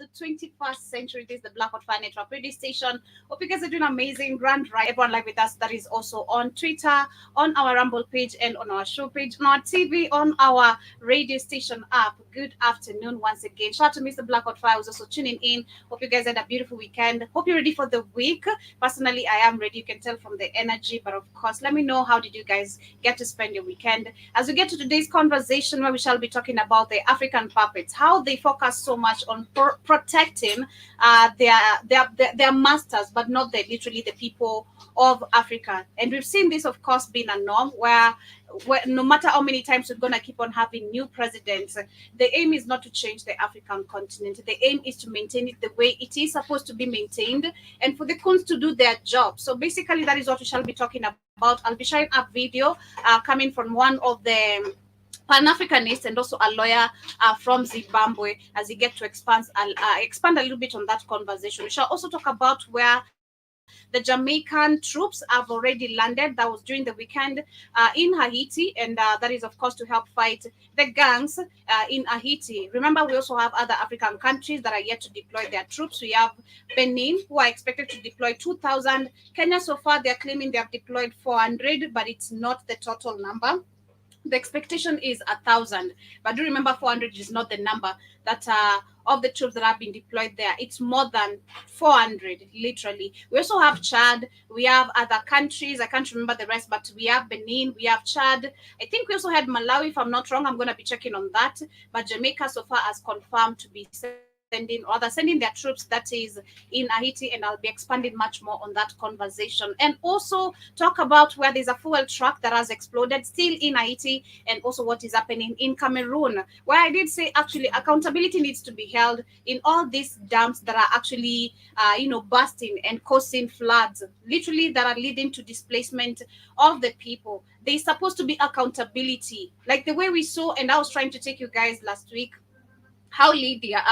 the 21st century. This is the Black Hot Fire Network radio station. Hope you guys are doing amazing. Grand right. Everyone live with us that is also on Twitter, on our Rumble page, and on our show page, on our TV, on our radio station app. Good afternoon once again. Shout out to Mr. Black Hot Fire who's also tuning in. Hope you guys had a beautiful weekend. Hope you're ready for the week. Personally, I am ready. You can tell from the energy, but of course, let me know how did you guys get to spend your weekend. As we get to today's conversation, where we shall be talking about the African puppets, how they focus so much on protecting their masters, but not literally the people of Africa. And we've seen this, of course, being a norm where no matter how many times we're going to keep on having new presidents, the aim is not to change the African continent. The aim is to maintain it the way it is supposed to be maintained and for the Kuns to do their job. So basically, that is what we shall be talking about. I'll be sharing a video coming from one of the Pan-Africanist and also a lawyer from Zimbabwe as he get to expand a little bit on that conversation. We shall also talk about where the Jamaican troops have already landed. That was during the weekend in Haiti, and that is, of course, to help fight the gangs in Haiti. Remember, we also have other African countries that are yet to deploy their troops. We have Benin, who are expected to deploy 2,000. Kenya, so far, they're claiming they have deployed 400, but it's not the total number. The expectation is 1,000, but do remember 400 is not the number that of the troops that have been deployed there. It's more than 400, literally. We also have Chad. We have other countries. I can't remember the rest, but we have Benin. We have Chad. I think we also had Malawi, if I'm not wrong. I'm going to be checking on that. But Jamaica so far has confirmed to be sending their troops, that is in Haiti, and I'll be expanding much more on that conversation. And also talk about where there's a fuel truck that has exploded still in Haiti, and also what is happening in Cameroon, where I did say actually accountability needs to be held in all these dams that are actually bursting and causing floods, literally, that are leading to displacement of the people. There's supposed to be accountability, like the way we saw, and I was trying to take you guys last week, how Libya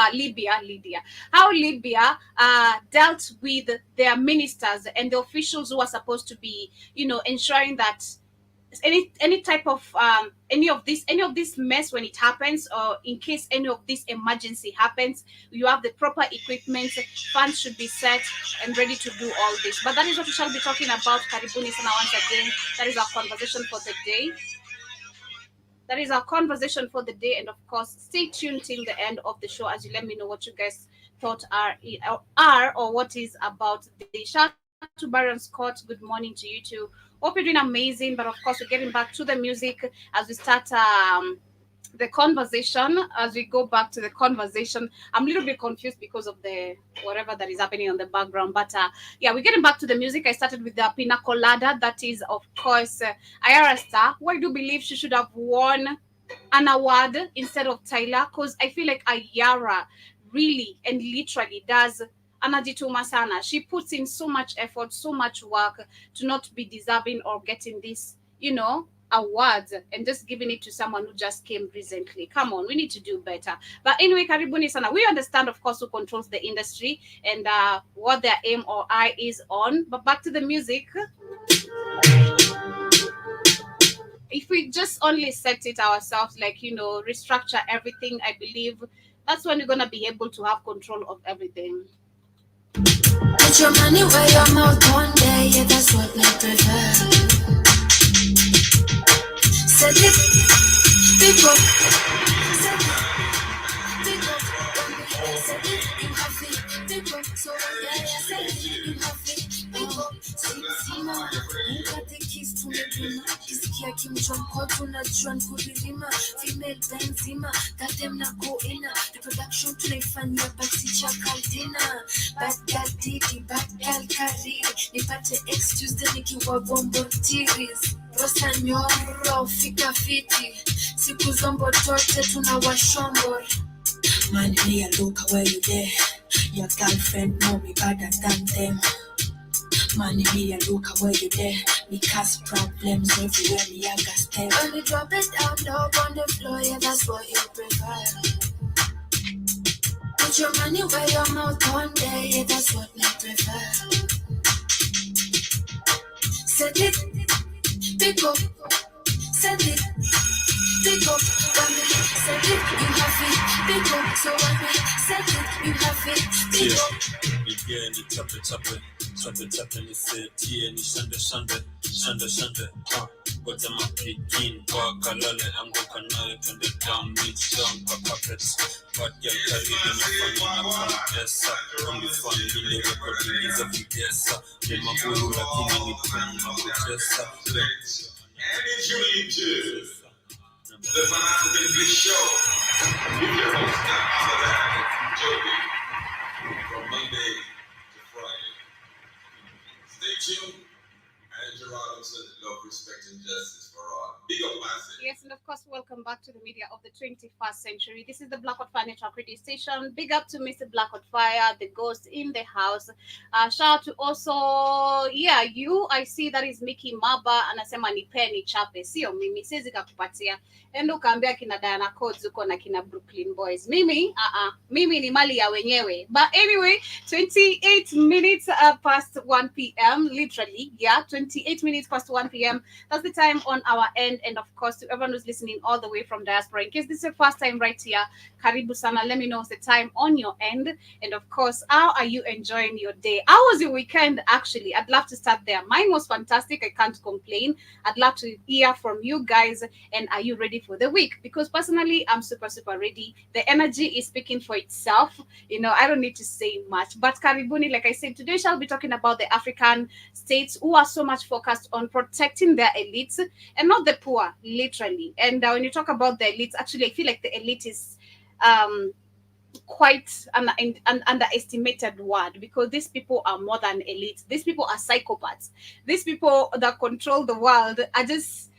dealt with their ministers and the officials who are supposed to be, ensuring that any type of any of this mess, when it happens, or in case any of this emergency happens, you have the proper equipment, funds should be set and ready to do all this. But that is what we shall be talking about. Karibuni sana once again. That is our conversation for the day. That is our conversation for the day, and of course, stay tuned till the end of the show as you let me know what you guys thought are or what is about the shout out to Brian Scott. Good morning to you too. Hope you're doing amazing. But of course, we're getting back to the music as we start the conversation. As we go back to the conversation, I'm a little bit confused because of the whatever that is happening on the background, but we're getting back to the music. I started with the Pina Colada, that is of course Ayara Star, who I do believe she should have won an award instead of Tyler, because I feel like Ayara really and literally does anajituma sana. She puts in so much effort, so much work to not be deserving or getting this, awards, and just giving it to someone who just came recently. Come on, we need to do better. But anyway, karibuni sana. We understand, of course, who controls the industry and what their aim or eye is on. But back to the music. If we just only set it ourselves, restructure everything, I believe that's when we're gonna be able to have control of everything. Put your money where your mouth one day, yeah, that's what I prefer. Said it, people. Said it in coffee, people. So yeah, said it in coffee, people. Sima, mkate kiss tumepima, kisikia kimchwa mkoto na juan kuririma, female benzima, goddamn na go ina, the production tunaifanyia basi cha kaldina, bad girl didi, bad girl kariri, nipate excuse de nikiwa bombo tiris. Rosa nyoro, fika fiti, siku zombo tote tunawashombo. Man, me a look where you there. Your girlfriend know me better than them. Man, me a look where you there. Me cause problems everywhere, me a gas them. When we drop it down low on the floor, yeah, that's what you prefer. Put your money where your mouth one day, yeah, that's what I prefer. Said it, pick up, said it, pick up, said it, you have it, big up. So when we set it, you have it, big up. Yeah, ni chape chape, chape chape ni setie ni shande shande, shande shande. Goja mapikin kwa kalale, anguka naye twende down, beach down kwa carpet. Bad girl karibu nafanya na contessa, only fun ile recording hizo vigesa. Ni maburu lakini ni pum na kutesa. And it's you too. The Banana Big Show. With your host, Joey. From Monday to Friday. Stay tuned. Andrew Robinson, love, respect, and justice for all. Big up myself. Yes, and of course, welcome back to the media of the 21st century. This is the Black Hot Fire Network radio station. Big up to Mr. Black Hot Fire, the ghost in the house. Shout out to also, you, I see that is Mickey Maba, anasema nipeni chape. Sio mimi, siwezi kakupatia. Endo kaambia kina Diana Codes uko na kina Brooklyn Boys. Mimi ni mali ya wenyewe. But anyway, 28 minutes past 1 p.m. Literally, 28 minutes past 1 p.m. That's the time on our end. And of course, to everyone who's listening all the way from diaspora, in case this is your first time right here, karibu sana. Let me know the time on your end. And of course, how are you enjoying your day? How was your weekend, actually? I'd love to start there. Mine was fantastic. I can't complain. I'd love to hear from you guys. And are you ready for the week? Because personally, I'm super, super ready. The energy is speaking for itself. I don't need to say much. But karibuni, like I said, today shall be talking about the African states who are so much focused on protecting their elites and not the poor, literally. And when you talk about the elites, actually, I feel like the elite is quite an underestimated word, because these people are more than elites. These people are psychopaths. These people that control the world are just,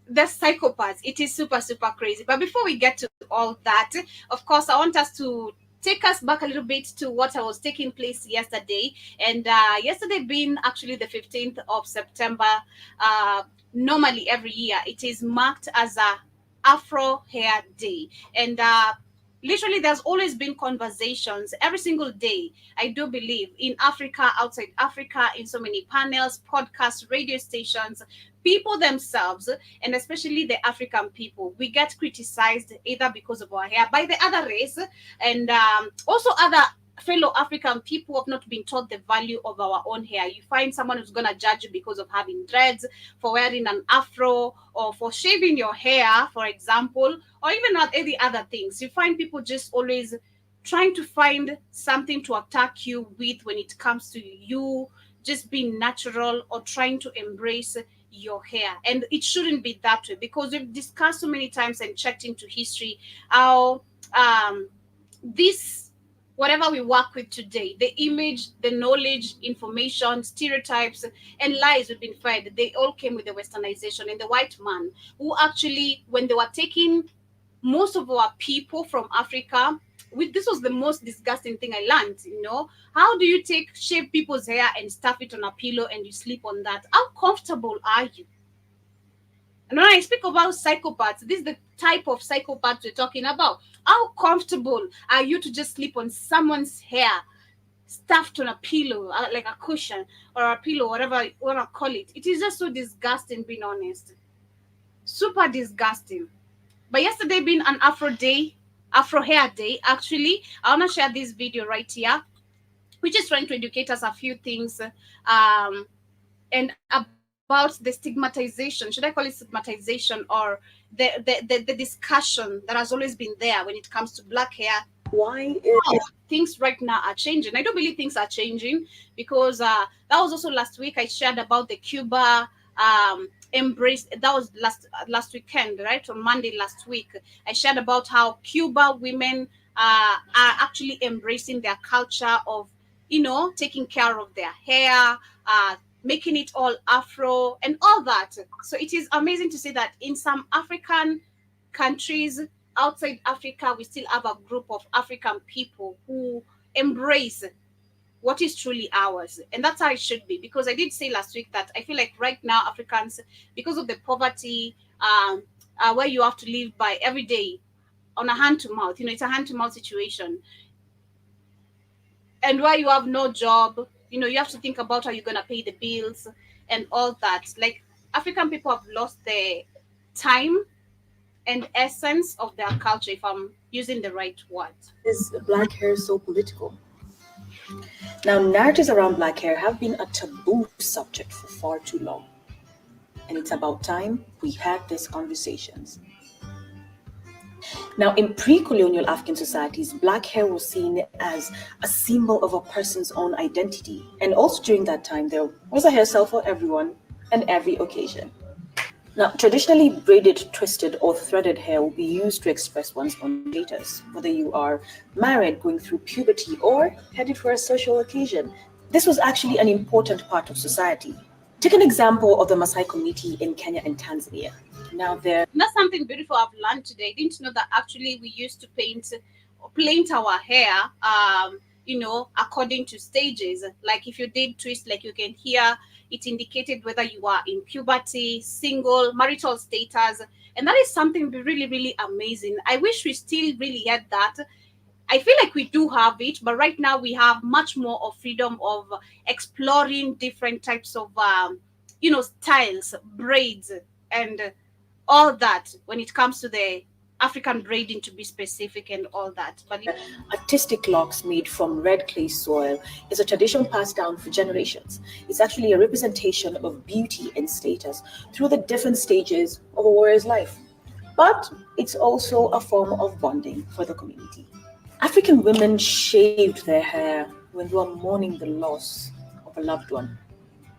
they're psychopaths. It is super, super crazy. But before we get to all that, of course, I want us to take us back a little bit to what was taking place yesterday. And yesterday being actually the 15th of September, normally every year, it is marked as a Afro Hair Day. And literally there's always been conversations every single day, I do believe, in Africa, outside Africa, in so many panels, podcasts, radio stations. People themselves, and especially the African people, we get criticized either because of our hair by the other race, and also other fellow African people have not been taught the value of our own hair. You find someone who's going to judge you because of having dreads, for wearing an afro, or for shaving your hair, for example, or even not any other things. You find people just always trying to find something to attack you with when it comes to you just being natural or trying to embrace your hair. And it shouldn't be that way, because we've discussed so many times and checked into history how this, whatever we work with today, the image, the knowledge, information, stereotypes, and lies we've been fed, they all came with the westernization and the white man, who actually, when they were taking most of our people from Africa, this was the most disgusting thing I learned. How do you shave people's hair and stuff it on a pillow and you sleep on that? How comfortable are you? And when I speak about psychopaths, this is the type of psychopaths we're talking about. How comfortable are you to just sleep on someone's hair stuffed on a pillow, like a cushion or a pillow, whatever you want to call it? It is just so disgusting, being honest. Super disgusting. But yesterday being an Afro Hair Day, actually, I want to share this video right here, which is trying to educate us a few things, and about the stigmatization. Should I call it stigmatization, or the discussion that has always been there when it comes to black hair? Why things right now are changing? I don't believe things are changing, because that was also last week. I shared about the Cuba embrace. That was last weekend, right? On Monday last week, I shared about how Cuba women are actually embracing their culture of, taking care of their hair, making it all Afro and all that. So it is amazing to see that in some African countries outside Africa, we still have a group of African people who embrace what is truly ours. And that's how it should be. Because I did say last week that I feel like right now Africans, because of the poverty, where you have to live by every day on a hand to mouth, it's a hand to mouth situation. And where you have no job, you have to think about how you're going to pay the bills and all that. Like, African people have lost their time and essence of their culture, if I'm using the right word. Is black hair so political? Now, narratives around black hair have been a taboo subject for far too long, and it's about time we had these conversations. Now, in pre colonial African societies, black hair was seen as a symbol of a person's own identity. And also during that time, there was a hairstyle for everyone and every occasion. Now, traditionally braided, twisted, or threaded hair will be used to express one's own status, whether you are married, going through puberty, or headed for a social occasion. This was actually an important part of society. Take an example of the Maasai community in Kenya and Tanzania. Now, there And that's something beautiful I've learned today. I didn't know that actually we used to paint our hair, according to stages. Like if you did twist, like you can hear, it indicated whether you are in puberty, single, marital status. And that is something really, really amazing. I wish we still really had that. I feel like we do have it, but right now we have much more of freedom of exploring different types of, styles, braids, and all that when it comes to the African braiding, to be specific, and all that. But artistic locks made from red clay soil is a tradition passed down for generations. It's actually a representation of beauty and status through the different stages of a warrior's life. But it's also a form of bonding for the community. African women shaved their hair when they were mourning the loss of a loved one.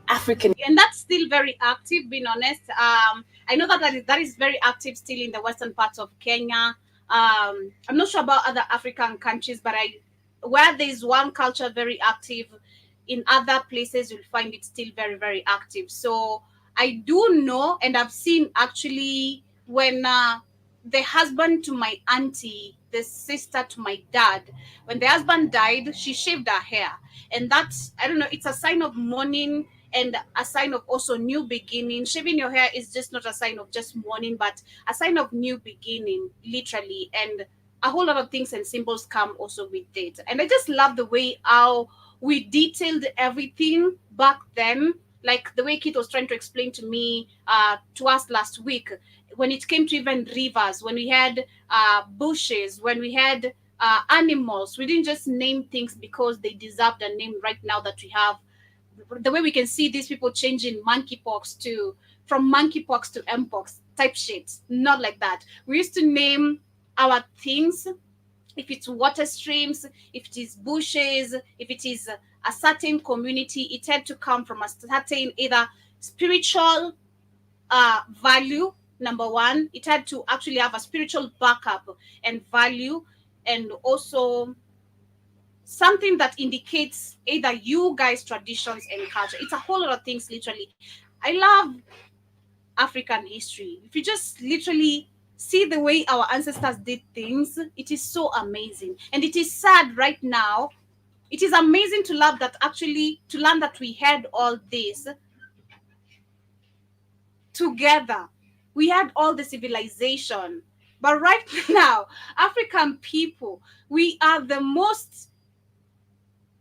African and that's still very active, being honest. I know that is very active still in the western parts of Kenya. I'm not sure about other African countries, but I where there's one culture very active, in other places you'll find it still very, very active. So I do know, and I've seen actually when the husband to my auntie, the sister to my dad, when the husband died, she shaved her hair. And that's, I don't know, it's a sign of mourning and a sign of also new beginning. Shaving your hair is just not a sign of just mourning, but a sign of new beginning, literally. And a whole lot of things and symbols come also with it. And I just love the way how we detailed everything back then, like the way Kit was trying to explain to me, to us last week, when it came to even rivers, when we had bushes, when we had animals. We didn't just name things because they deserved a name. Right now that we have, the way we can see these people changing monkeypox to, from monkeypox to mpox type shit, not like that. We used to name our things, if it's water streams, if it is bushes, if it is a certain community, it had to come from a certain either spiritual value. Number one, it had to actually have a spiritual backup and value, and also something that indicates either you guys' traditions and culture. It's a whole lot of things, literally. I love African history. If you just literally see the way our ancestors did things, it is so amazing. And it is sad right now. It is amazing to love that, actually, to learn that we had all this together. We had all the civilization. But right now, African people, we are the most,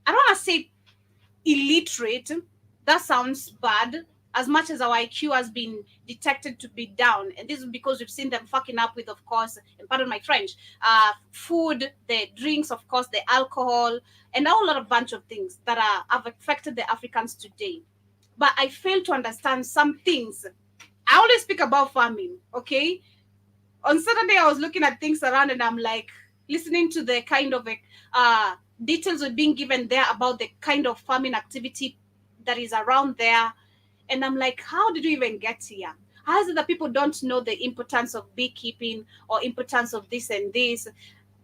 I don't want to say illiterate. That sounds bad. As much as our IQ has been detected to be down, and this is because we've seen them fucking up with, of course, and pardon my French, food, the drinks, of course, the alcohol, and a whole lot of bunch of things that have affected the Africans today. But I fail to understand some things. I always speak about farming, okay? On Saturday, I was looking at things around, and I'm like, listening to the kind of details were being given there about the kind of farming activity that is around there. And I'm like, how did we even get here? How is it that people don't know the importance of beekeeping or importance of this and this?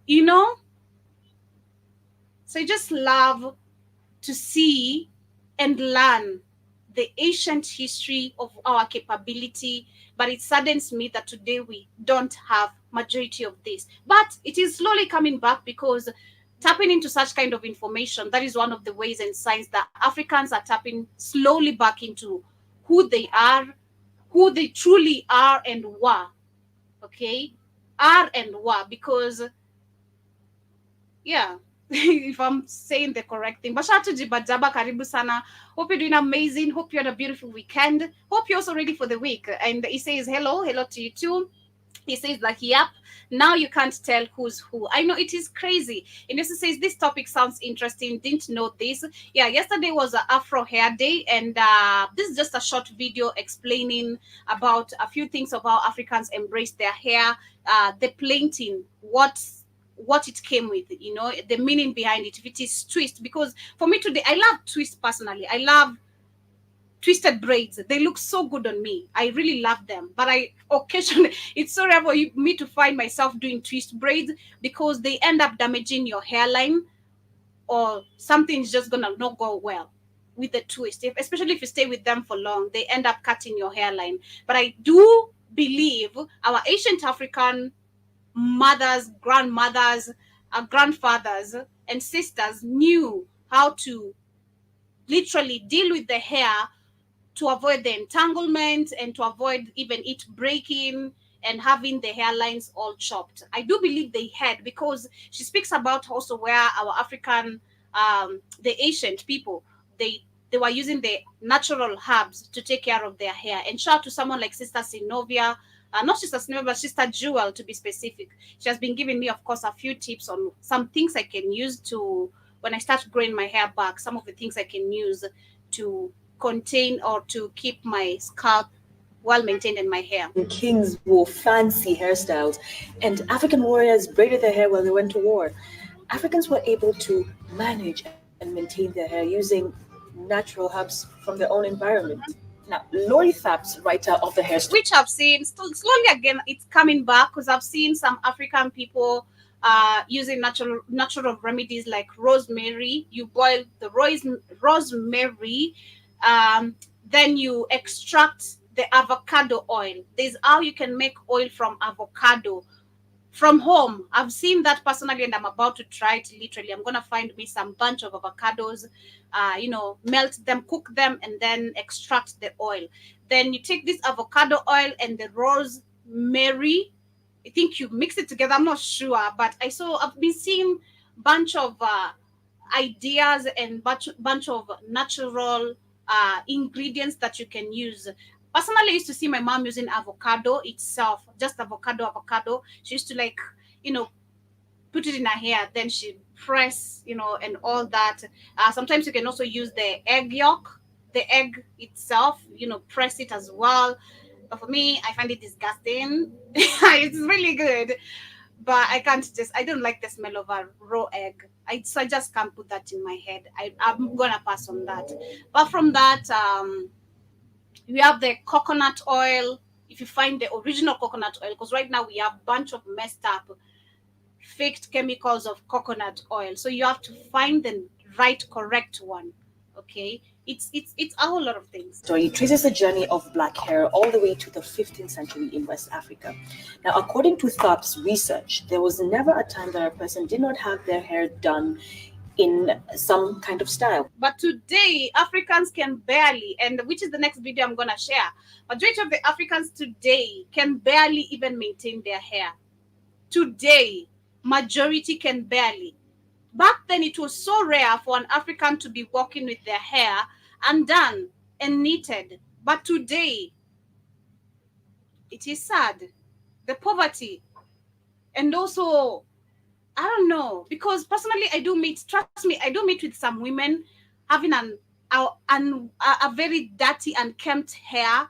You know? So I just love to see and learn the ancient history of our capability, but it saddens me that today we don't have majority of this. But it is slowly coming back, because tapping into such kind of information, that is one of the ways and signs that Africans are tapping slowly back into who they are, who they truly are and were. Okay? Are and were, because yeah, if I'm saying the correct thing. Bashatu Jibajaba, karibu sana. Hope you're doing amazing. Hope you had a beautiful weekend. Hope you're also ready for the week. And he says hello to you too. He says like, yep, now you can't tell who's who. I know, it is crazy. And also says this topic sounds interesting. Didn't know this. Yeah, yesterday was a Afro Hair Day, and this is just a short video explaining about a few things of how Africans embrace their hair, the planting, what it came with, the meaning behind it, if it is twist. Because for me today, I love twist personally. I love twisted braids. They look so good on me. I really love them. But I occasionally, it's so rare for me to find myself doing twist braids, because they end up damaging your hairline, or something's just gonna not go well with the twist. Especially if you stay with them for long, they end up cutting your hairline. But I do believe our ancient African mothers, grandmothers, grandfathers, and sisters knew how to literally deal with the hair to avoid the entanglement and to avoid even it breaking and having the hairlines all chopped. I do believe they had, because she speaks about also where our African, the ancient people, they were using the natural herbs to take care of their hair. And shout out to someone like Sister Sinovia, not Sister Sinovia, but Sister Jewel to be specific. She has been giving me, of course, a few tips on some things I can use to, when I start growing my hair back, some of the things I can use to contain or to keep my scalp well maintained in my hair. Kings wore fancy hairstyles, and African warriors braided their hair while they went to war. Africans were able to manage and maintain their hair using natural herbs from their own environment. Now, Lori Thapps, writer of the hair Which I've seen slowly again, it's coming back, because I've seen some African people using natural remedies like rosemary. You boil the rosemary, then you extract the avocado oil. There's how you can make oil from avocado from home. I've seen that personally, and I'm about to try it. Literally, I'm gonna find me some bunch of avocados, melt them, cook them, and then extract the oil. Then you take this avocado oil and the rosemary. I think you mix it together. I'm not sure, but I've been seeing bunch of ideas and bunch of natural ingredients that you can use. Personally, I used to see my mom using avocado itself, just avocado. She used to put it in her hair, then she press, and all that. Sometimes you can also use the egg yolk, the egg itself, press it as well. But for me, I find it disgusting. It's really good, but I don't like the smell of a raw egg. So I just can't put that in my head. I'm gonna pass on that. But from that, we have the coconut oil. If you find the original coconut oil, because right now we have a bunch of messed up faked chemicals of coconut oil, so you have to find the right, correct one. Okay, it's a whole lot of things. story traces the journey of black hair all the way to the 15th century in West Africa. Now, according to Thorpe's research, there was never a time that a person did not have their hair done in some kind of style. But today, Africans can barely, and which is the next video I'm going to share, majority of the Africans today can barely even maintain their hair. Today, majority can barely. Back then, it was so rare for an African to be walking with their hair undone and knitted. But today, it is sad. The poverty. And also, I don't know, because personally, trust me, I do meet with some women having a very dirty and kempt hair,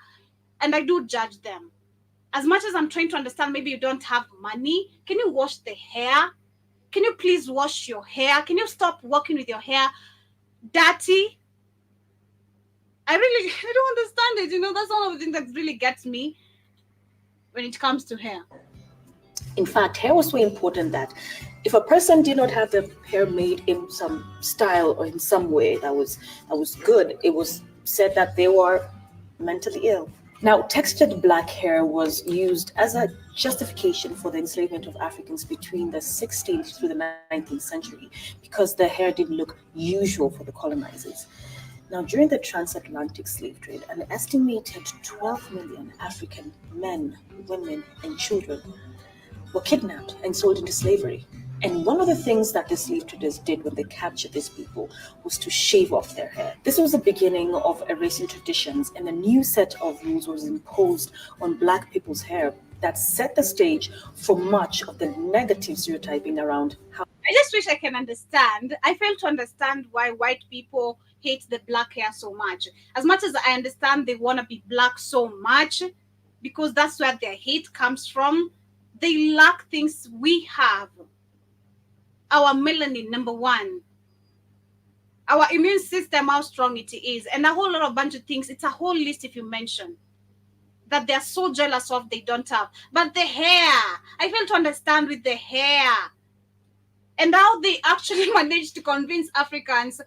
and I do judge them. As much as I'm trying to understand, maybe you don't have money. Can you wash the hair? Can you please wash your hair? Can you stop walking with your hair dirty? I don't understand it. That's one of the things that really gets me when it comes to hair. In fact, hair was so important that if a person did not have their hair made in some style or in some way that was good, it was said that they were mentally ill. Now, textured black hair was used as a justification for the enslavement of Africans between the 16th through the 19th century, because the hair didn't look usual for the colonizers. Now, during the transatlantic slave trade, an estimated 12 million African men, women, and children were kidnapped and sold into slavery. And one of the things that the slave traders did when they captured these people was to shave off their hair. This was the beginning of erasing traditions, and a new set of rules was imposed on black people's hair. that set the stage for much of the negative stereotyping around how I just wish I can understand. I fail to understand why white people hate the black hair so much. As much as I understand they want to be black so much, because that's where their hate comes from, they lack things we have. Our melanin, number one. Our immune system, how strong it is, and a whole lot of bunch of things. It's a whole list if you mention that they're so jealous of they don't have. But the hair, I fail to understand with the hair and how they actually managed to convince Africans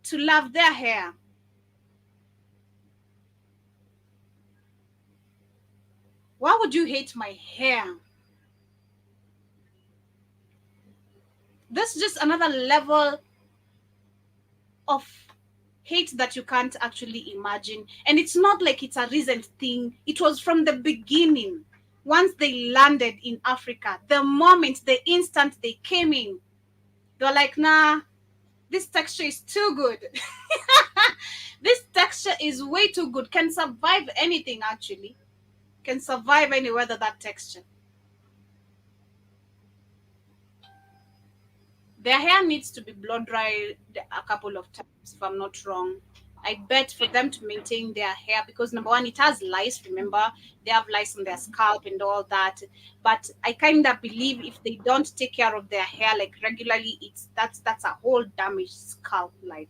to love their hair. Why would you hate my hair? This is just another level of hate that you can't actually imagine. And it's not like it's a recent thing. It was from the beginning. Once they landed in Africa, the moment, the instant they came in, they were like, nah, this texture is too good. This texture is way too good. Can survive anything, actually. Can survive any weather, that texture. Their hair needs to be blow dried a couple of times, if I'm not wrong. I bet for them to maintain their hair, because number one, it has lice. Remember, they have lice on their scalp and all that. But I kind of believe if they don't take care of their hair like regularly, that's a whole damaged scalp. Like,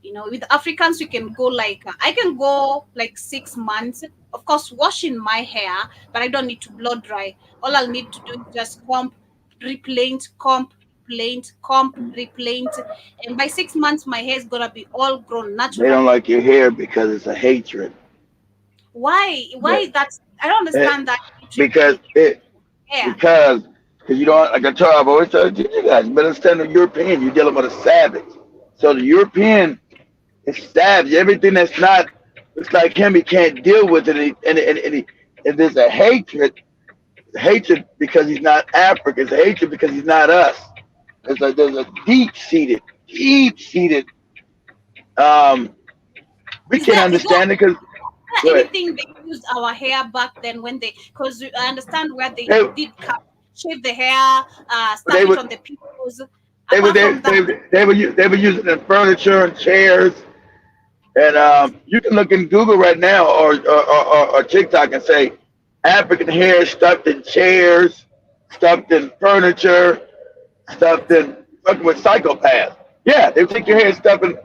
you know, with Africans, we can go like I can go like 6 months. Of course, washing my hair, but I don't need to blow dry. All I'll need to do is just comb, replaint, comb, replaint, and by 6 months, my hair is gonna be all grown They don't naturally. like your hair because it's a hatred. Why? Yeah. Why that's I don't Eh, understand that hatred because with it hair. because you don't like I told I've always told you guys, you better understand the European. You're dealing with a savage. So the European is savage. Everything that's not it's like him, he can't deal with it. And there's a hatred because he's not African. It's a hatred because he's not us. There's a deep seated. Um, we Is can there understand it because good. anything they used our hair back then when they? Because I understand where they They did cut, shave the hair, they stuff it would on the pillows. they were Apart from that, they were using it in furniture and chairs. And you can look in Google right now or TikTok and say African hair stuffed in chairs, stuffed in furniture, stuffed in fucking with psychopaths. Yeah, they would take your hair and stuff in.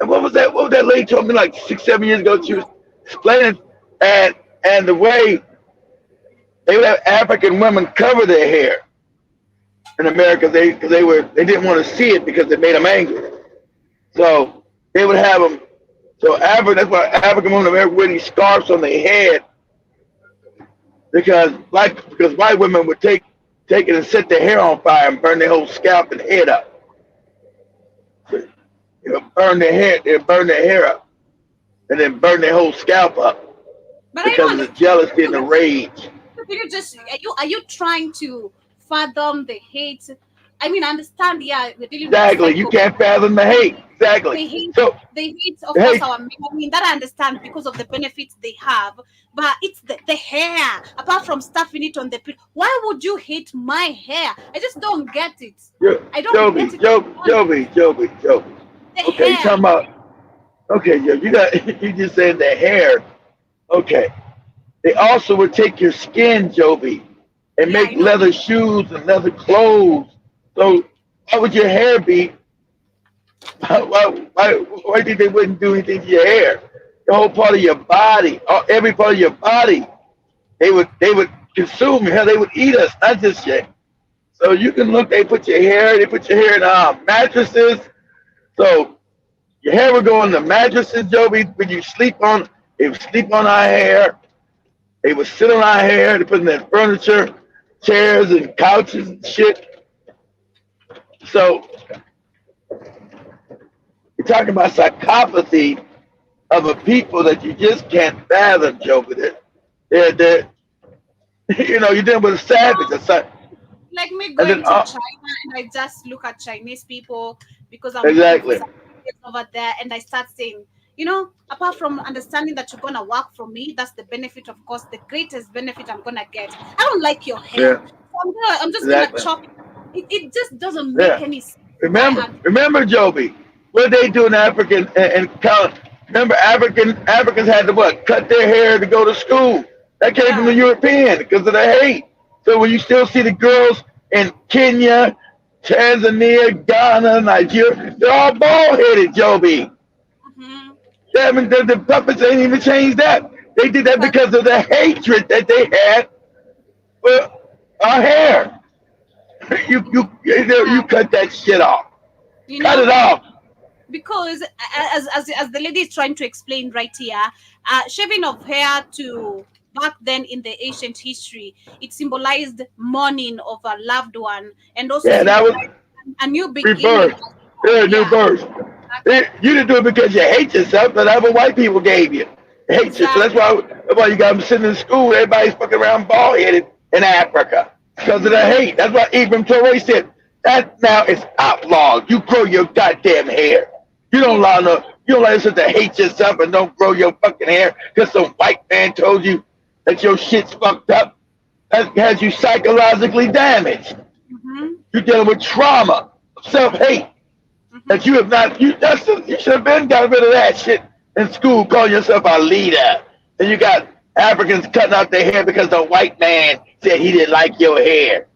And what was that? What was that lady told me like 6, 7 years ago? She was explaining and and the way they would have African women cover their hair in America. They didn't want to see it because it made them angry. So they would have them. So that's why African women wear these scarves on their head because white women would take it and set their hair on fire and burn their whole scalp and head up. So, they burn their hair up and then burn their whole scalp up but I because don't of the understand. jealousy and the rage. You just are you trying to fathom the hate? I mean, I understand. Yeah, we're dealing with Exactly. You psycho. can't fathom the hate. Exactly. They hate, So they hate, of course, hey, our men. I mean, that I understand because of the benefits they have. But it's the hair. Apart from stuffing it on the pit, why would you hate my hair? I just don't get it. I don't get it. Joby. The Okay, you hair. talking about okay, you got you just said the hair. Okay. They also would take your skin, Joby, and Yeah, make I know. leather shoes and leather clothes. So why would your hair be? Why do you think they wouldn't do anything to your hair? The whole part of your body, every part of your body, they would consume. Hell, they would eat us, not just your. So you can look. They put your hair in mattresses. So your hair would go on the mattresses, Joby. When you sleep on, they would sleep on our hair. They would sit on our hair. They put in their furniture, chairs and couches and shit. So you're talking about psychopathy of a people that you just can't fathom, Joe. They're you're dealing with a savage. Like me And then, going to China and I just look at Chinese people because I'm looking for exactly. something over there and I start saying, apart from understanding that you're gonna work for me, that's the benefit, of course, the greatest benefit I'm gonna get. I don't like your hair, Yeah, so I'm just gonna exactly. chop it. It just doesn't make Yeah. any sense. Why Remember, I'm remember, Joby, what they do in African and remember, Africans had to what? Cut their hair to go to school. That came from yeah, the European because of the hate. So when you still see the girls in Kenya, Tanzania, Ghana, Nigeria, they're all bald headed, Joby. hmm Yeah, I mean, the puppets ain't even changed that. They did that because because of the hatred that they had for our hair. You cut that shit off. you Cut know it off. because as the lady is trying to explain right here, shaving of hair to back then in the ancient history, it symbolized mourning of a loved one and also Yeah, that was symbolized a new beginning rebirth. as well. Yeah, new Yeah, birth. You didn't do it because you hate yourself, but that's what white people gave you. They hate you. So exactly. that's why you got them sitting in school. Everybody's fucking around bald headed in Africa because of the hmm hate. That's why Ibram Torre said that now is outlawed. You grow your goddamn hair. You don't allow Period. no. You don't allow yourself to hate yourself and don't grow your fucking hair because some white man told you that your shit's fucked up. That has you psychologically damaged. hmm You're dealing with trauma, self hate hmm that you have not. You should have been got rid of that shit in school, calling yourself a leader. And you got Africans cutting out their hair because the white man said he didn't like your hair.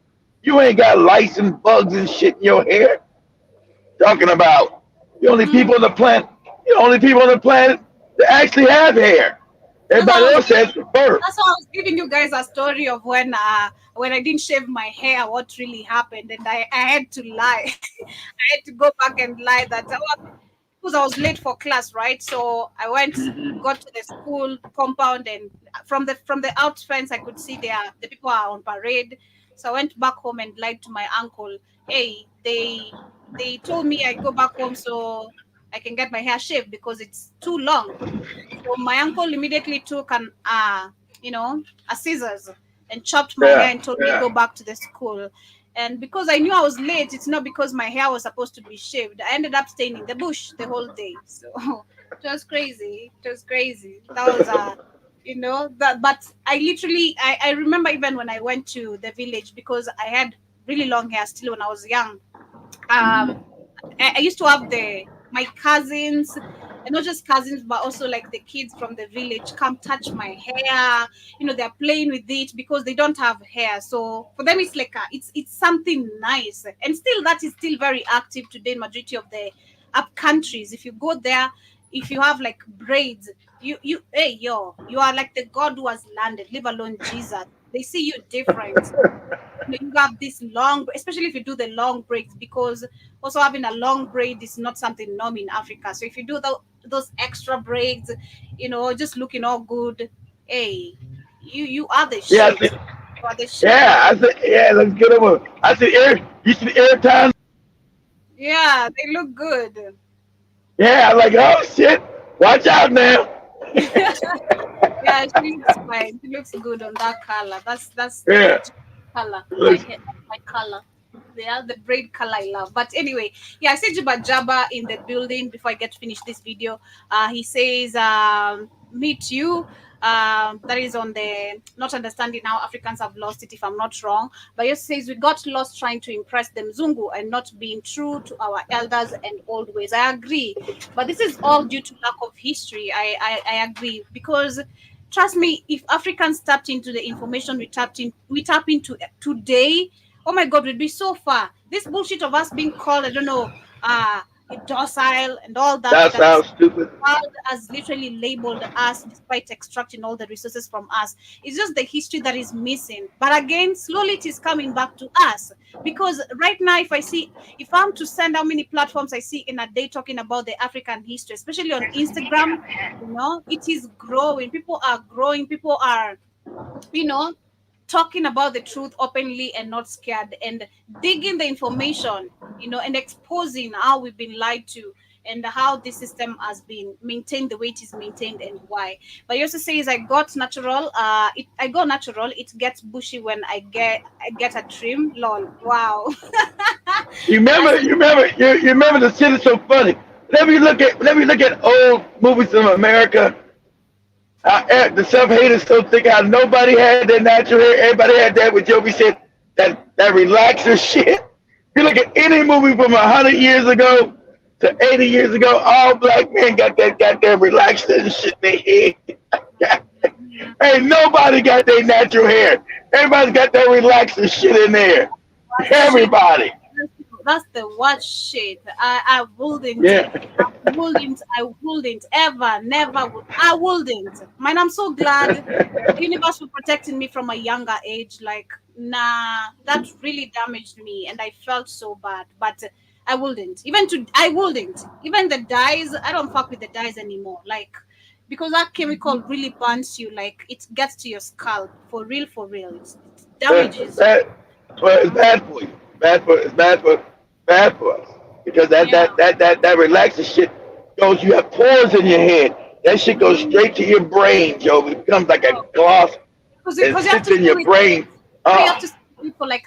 You ain't got lice and bugs and shit in your hair. Talking about the only hmm people on the planet, the only people on the planet that actually have hair. That's why Everybody else has fur. I was giving you guys a story of when I didn't shave my hair, what really happened, and I had to lie. I had to go back and lie that because I was late for class, right? So I got to the school compound, and from the out fence, I could see the people are on parade. So I went back home and lied to my uncle. Hey, they told me I go back home so I can get my hair shaved because it's too long. So my uncle immediately took a scissors and chopped my hair Yeah, and told me go back to the school. And because I knew I was late, it's not because my hair was supposed to be shaved. I ended up staying in the bush the whole day. So it was crazy. It was crazy. That was that. But I remember even when I went to the village because I had really long hair still when I was young. Um, I used to have my cousins, and not just cousins, but also like the kids from the village come touch my hair. They're playing with it because they don't have hair. So for them, it's like it's something nice, and still that is still very active today in majority of the up countries. If you go there, if you have like braids, hey yo, you are like the God who has landed. Leave alone Jesus. They see you different. You have this long, especially if you do the long braids, because also having a long braid is not something norm in Africa. So if you do those extra braids, just looking all good, hey, you are the yeah. I shit. see, You are the shit. yeah. I said, yeah. Let's get over. I said, air. You see air time. Yeah, they look good. Yeah, I'm like, oh shit, watch out now. Yeah, she looks fine. She looks good on that color. That's the Yeah, legit color. My looks, hair, my color. They are the braid color I love. But anyway, yeah, I see Juba Jabba in the building before I get to finish this video. He says, meet you. That is on the not understanding how Africans have lost it, if I'm not wrong. But he says we got lost trying to impress the Mzungu and not being true to our elders and old ways. I agree, but this is all due to lack of history. I agree because trust me, if Africans tapped into the information we tap into today, oh my God, we'd be so far. This bullshit of us being called, I don't know, docile and all that, that that sounds stupid. world has literally labeled us despite extracting all the resources from us. It's just the history that is missing. But again, slowly it is coming back to us. Because right now, if I'm to send how many platforms I see in a day talking about the African history, especially on Instagram, it is growing. People are growing. People are, you know, talking about the truth openly and not scared and digging the information, and exposing how we've been lied to and how this system has been maintained the way it is maintained and why. But he also says I go natural, it gets bushy when I get a trim. Lol. Wow. You I remember, said, you remember, you remember the shit is so funny. let me look at old movies from America. The self-haters still think how nobody had their natural hair. Everybody had that. What Joby said, that relaxer shit. You look at any movie from 100 years ago to 80 years ago, all black men got that goddamn relaxer and shit in their head. Ain't nobody got their natural hair. Everybody's got that relaxer shit in there. What shit? Everybody. That's the worst shit. I wouldn't. Yeah. I wouldn't ever, never would. I wouldn't. Man, I'm so glad the universe for protecting me from a younger age. Like, nah, that really damaged me, and I felt so bad. But I wouldn't. I wouldn't. Even the dyes, I don't fuck with the dyes anymore. Like, because that chemical really burns you. Like, it gets to your scalp for real, for real. It damages you. That, well, it's bad for you. Bad for us. Because that Yeah. that that that that relaxing shit goes. You have pores in your head. That shit goes straight to your brain, Joe. It becomes like a gloss and Because you have sits to in do your it. brain. You have Oh, to steam it for like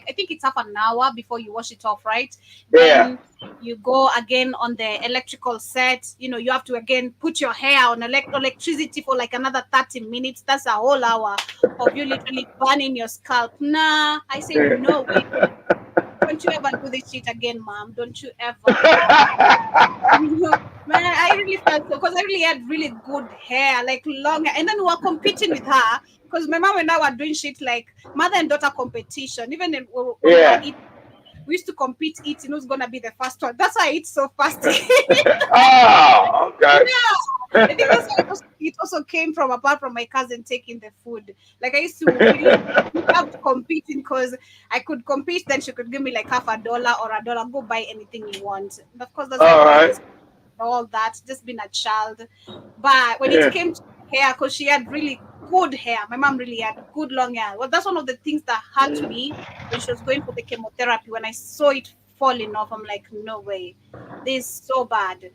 I think it's half an hour before you wash it off, right? yeah. Then you go again on the electrical set. You have to again put your hair on electricity for like another 30 minutes. That's a whole hour of you literally burning your scalp. Nah, I said no way. Don't you ever do this shit again, mom. Don't you ever. Man, I really felt so because I really had really good hair, like long hair. And then we were competing with her because my mom and I were doing shit like mother and daughter competition. Even when we were Yeah. eating, we used to compete eating who's gonna be the first one. That's why I eat so fast. Oh, okay. Yeah, I think that's why it also came from apart from my cousin taking the food. Like I used to really love competing because I could compete, then she could give me like half a dollar or a dollar, go buy anything you want. And of course, that's why All we had right. this all that, just being a child. But when it Yeah. came to hair, because she had really good hair, my mom really had good long hair. Well, that's one of the things that hurt me when she was going for the chemotherapy. When I saw it falling off, I'm like, no way, this is so bad.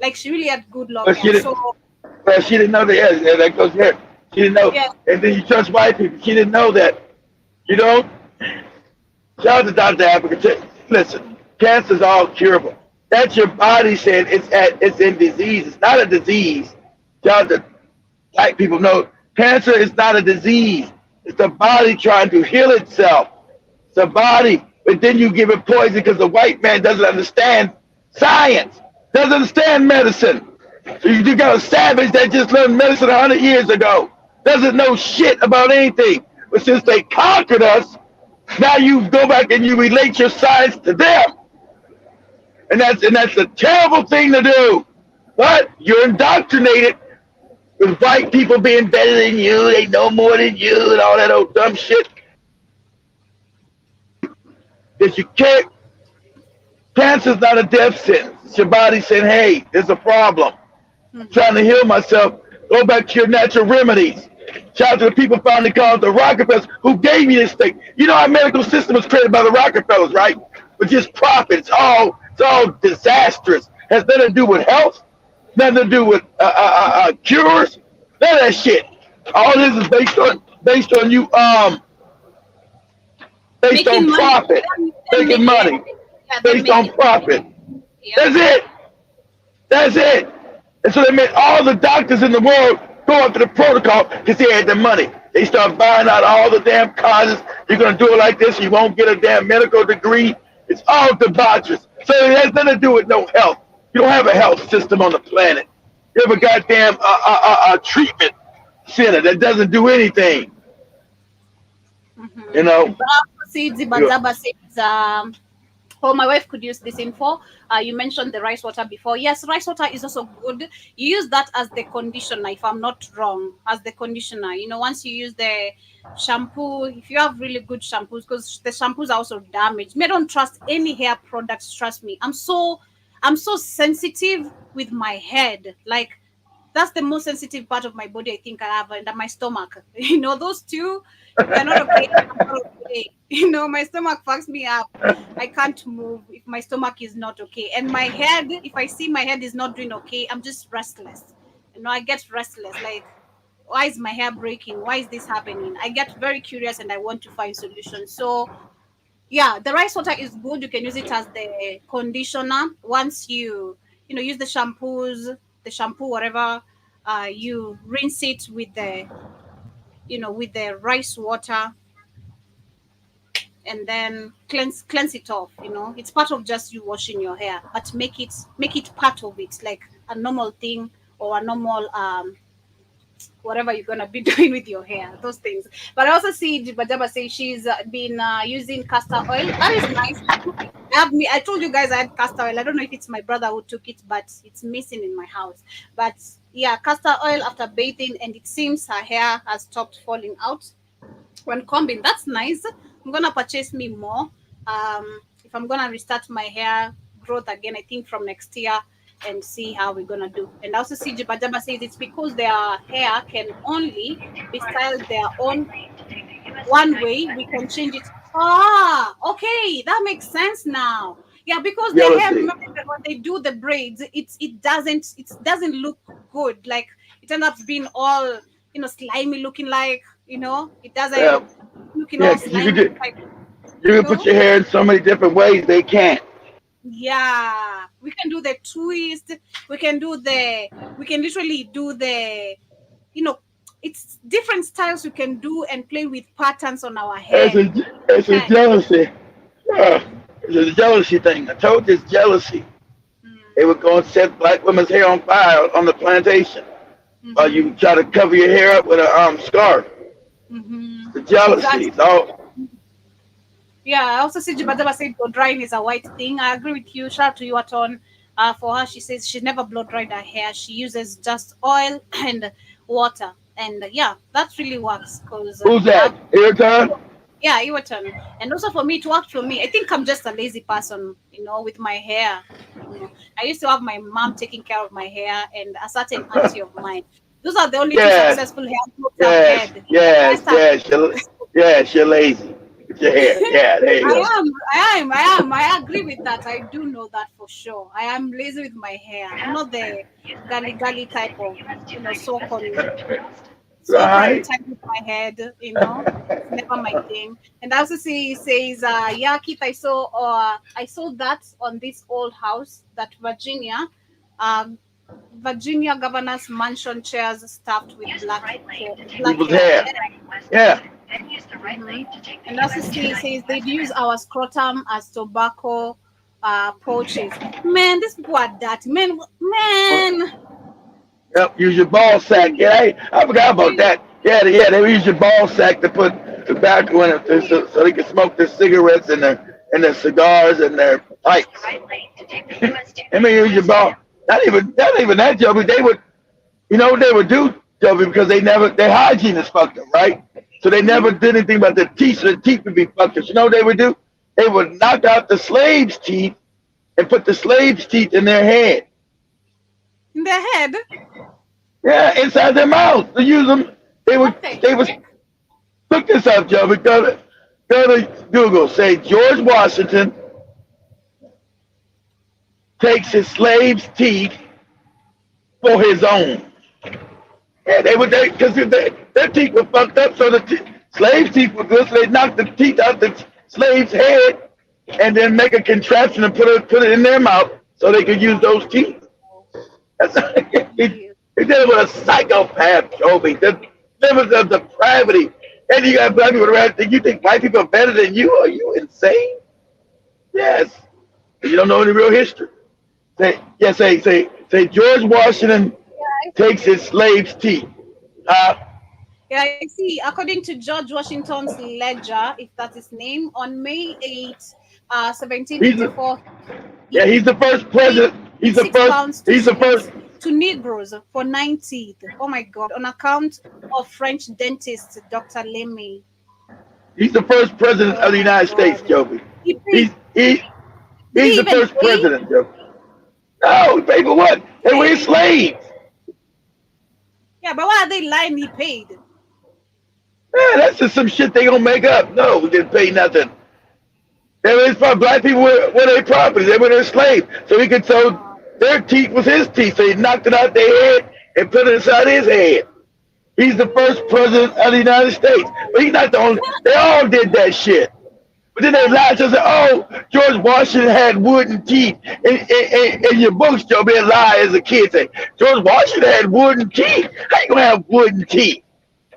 Like she really had good long But hair. she So didn't. But she didn't know that. Yeah, that goes here. She didn't know. yeah, And then you trust white people. She didn't know that. You know. Shout out to Dr. Africa. Listen, cancer's all curable. That's your body saying it's in disease. It's not a disease. Shout out to black people know cancer is not a disease. It's the body trying to heal itself. It's the body. But then you give it poison because the white man doesn't understand science, doesn't understand medicine. So you got a savage that just learned medicine 100 years ago, doesn't know shit about anything. But since they conquered us, now you go back and you relate your science to them. And that's a terrible thing to do. But you're indoctrinated with white people being better than you, they know more than you, and all that old dumb shit. That you can't. Cancer's not a death sentence. It's your body saying, "Hey, there's a problem. I'm trying to heal myself. Go back to your natural remedies." Shout out to the people finally called the Rockefellers who gave you this thing. You know our medical system was created by the Rockefellers, right? With just profit. It's all disastrous. Has nothing to do with health. Nothing to do with cures. None of that shit. All this is based on you based on making money, profit, making yeah, money, yeah, them based on making money. profit. Yep. That's it. That's it. And so they made all the doctors in the world go after the protocol because they had the money. They start buying out all the damn causes. You're going to do it like this. You won't get a damn medical degree. It's all debaucherous. So it has nothing to do with no health. You don't have a health system on the planet. You have a goddamn treatment center that doesn't do anything. You know? See, You- Zibazaba says, oh, my wife could use this info. You mentioned the rice water before. Yes, rice water is also good. You use that as the conditioner, if I'm not wrong, as the conditioner. Once you use the shampoo, if you have really good shampoos, because the shampoos are also damaged. Me, I don't trust any hair products. Trust me. I'm so sensitive with my head. Like that's the most sensitive part of my body I think I have, and my stomach. Those two, if they're not okay, I'm not okay. My stomach fucks me up. I can't move if my stomach is not okay. And my head, if I see my head is not doing okay, I'm just restless. I get restless. Like, why is my hair breaking? Why is this happening? I get very curious and I want to find solutions. So yeah, the rice water is good. You can use it as the conditioner once use the shampoo, whatever. You rinse it with the rice water, and then cleanse it off. It's part of just you washing your hair, but make it part of it, like a normal thing, or a normal whatever you're gonna be doing with your hair, those things. But I also see Jibajaba say she's been using castor oil. That is nice. I told you guys I had castor oil. I don't know if it's my brother who took it, but it's missing in my house. But yeah, castor oil after bathing, and it seems her hair has stopped falling out when combing. That's nice. I'm gonna purchase me more. If I'm gonna restart my hair growth again, I think from next year, and see how we're gonna do. And I also see Jibajaba says it's because their hair can only be styled their own one way. We can change it. Ah, okay, that makes sense now. Yeah, because the hair, Jealousy. remember that when they do the braids, it doesn't look good. Like it ends up being all slimy looking, like it doesn't Yeah, looking yeah. all 'Cause you slimy, could do, like you you can put know. your hair in so many different ways. They can't. Yeah, we can do the twist. We can literally do you know, it's different styles we can do and play with patterns on our It's hair. a it's a Can. jealousy. Yeah, it's a jealousy thing. I told you it's jealousy. They would go and set black women's hair on fire on the plantation while Mm-hmm. you try to cover your hair up with a scarf. Mm-hmm. The jealousy. Exactly. It's all. Yeah, I also see Jibadaba said blow drying is a white thing. I agree with you. Shout out to you, Aton. For her, she says she's never blow dried her hair. She uses just oil and water. And yeah, that really works because Who's that? Airtime? yeah, your turn. And also for me, it worked for me. I think I'm just a lazy person, with my hair. I used to have my mom taking care of my hair and a certain auntie of mine. Those are the only two Yes, successful hair growths I've yes, had. The yes, rest are yes. Yes, you're lazy with your hair. Yeah, there you I go. am, I am, I am. I agree with that. I do know that for sure. I am lazy with my hair. I'm not the gully type of, so-called Right? type with my head. It's never my thing. And I also see says, yeah, Keith, I saw that on this old house that um, Virginia governor's mansion chairs stuffed with black People's hair. hair. Yeah. Mhm. And also says they'd use our scrotum as tobacco pouches. Man, these people are dirty. Man, Yep, use your ball sack. Yeah, I forgot about really. that. Yeah, they use your ball sack to put tobacco in it so they can smoke their cigarettes and their cigars and their pipes. They may use your ball. Not even that, Joby. They would, you know what they would do, Joby, because their hygiene is fucked up, right? So they never Mhm. did anything about their teeth, so their teeth would be fucked up. You know what they would do? They would knock out the slaves' teeth and put the slaves' teeth in their head. In their head, Yeah, inside their mouth. They use them. They would. what the They would heck? look this up, Joey. Go to Google. Say George Washington takes his slaves' teeth for his own. Yeah, they would. Because their teeth were fucked up, so the slaves' teeth were good. So they knocked the teeth out the slave's head, and then make a contraption and put it in their mouth so they could use those teeth. That's Jeez. he did it with a psychopath, Joby. The levels of depravity. And you got black people around. You think white people are better than you? Are you insane? Yes. You don't know any real history. Say George Washington Yeah, I takes see. his slaves' teeth. Yeah, I see. According to George Washington's ledger, if that's his name, on May 8, He's the, 1784, he yeah, he's the first paid president. £6 to He's the first. Negroes for 9 teeth. Oh my God! On account of French dentist Dr. Lemay. He's the first president Oh of the my United States, God! Joby. He He's paid. he Did he's he the even first pay? president, Joby. No, he paid for what? They were his slaves. Yeah, but why are they lying? He paid. Yeah, that's just some shit they gonna make up. No, we didn't pay nothing. They were his black people were their property. They were their slaves. So Uh, their teeth was his teeth. So he knocked it out their head and put it inside his head. He's the first president of the United States. But he's not the only. They all did that shit. But then they lied to say, oh, George Washington had wooden teeth. In your books, Joe, be a lie as a kid. Say, George Washington had wooden teeth. How you gonna have wooden teeth?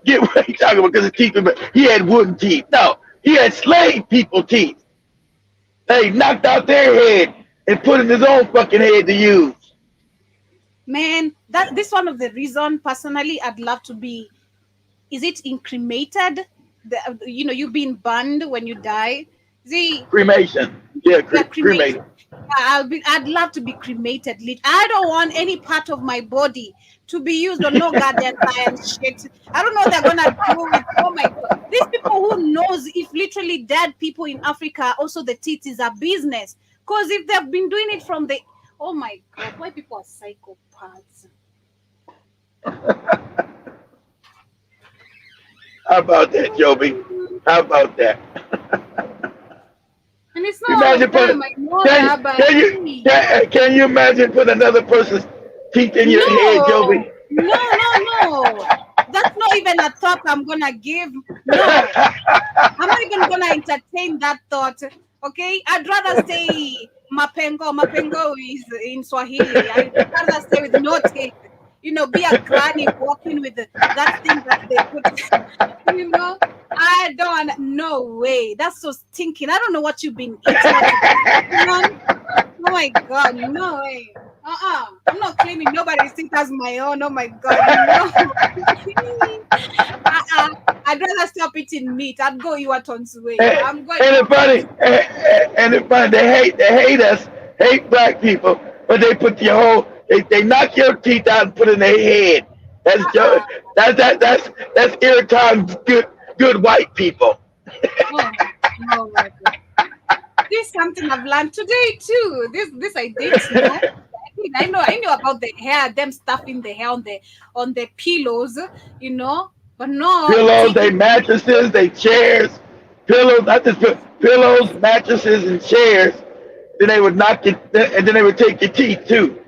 Get what you talking about? Because his teeth, he had wooden teeth. No, he had slave people teeth. They knocked out their head and put in his own fucking head to use. Man, that this one of the reason personally I'd love to be. Is it incremated? You've been burned when you die. See, Cremation. Yeah, cremation. cremation. I'd love to be cremated. I don't want any part of my body to be used on no goddamn science shit. I don't know what they're gonna do with. Oh my god, these people who knows if literally dead people in Africa also the teeth is a business. Because if they've been doing it from the, oh my god, why people are psychopaths? How about that, Joby? How about that? And it's You not all the imagine time, I know that, but can you imagine putting another person's teeth in your head, Joby? No. That's not even a thought I'm gonna give. No, I'm not even gonna entertain that thought. Okay, I'd rather say mapengo. Mapengo is in Swahili. I'd rather stay with no teeth. Be a granny walking with that thing that they put. I don't. No way. That's so stinking. I don't know what you've been eating. Oh my god, no way. I'm not claiming nobody's teeth as my own. Oh my god, no. I'd rather stop eating meat. I'd go Iwaton's way. I'm going. And it's funny. They hate us, hate black people, but they put your whole. They knock your teeth out and put it in their head. That's irritating good white people. Oh my god. This is something I've learned today too. This I didn't know. I knew about the hair, them stuffing the hair on the pillows, but no. Pillows, they mattresses, they chairs, pillows, not just pillows, mattresses, and chairs. Then they would knock it, and then they would take your teeth too.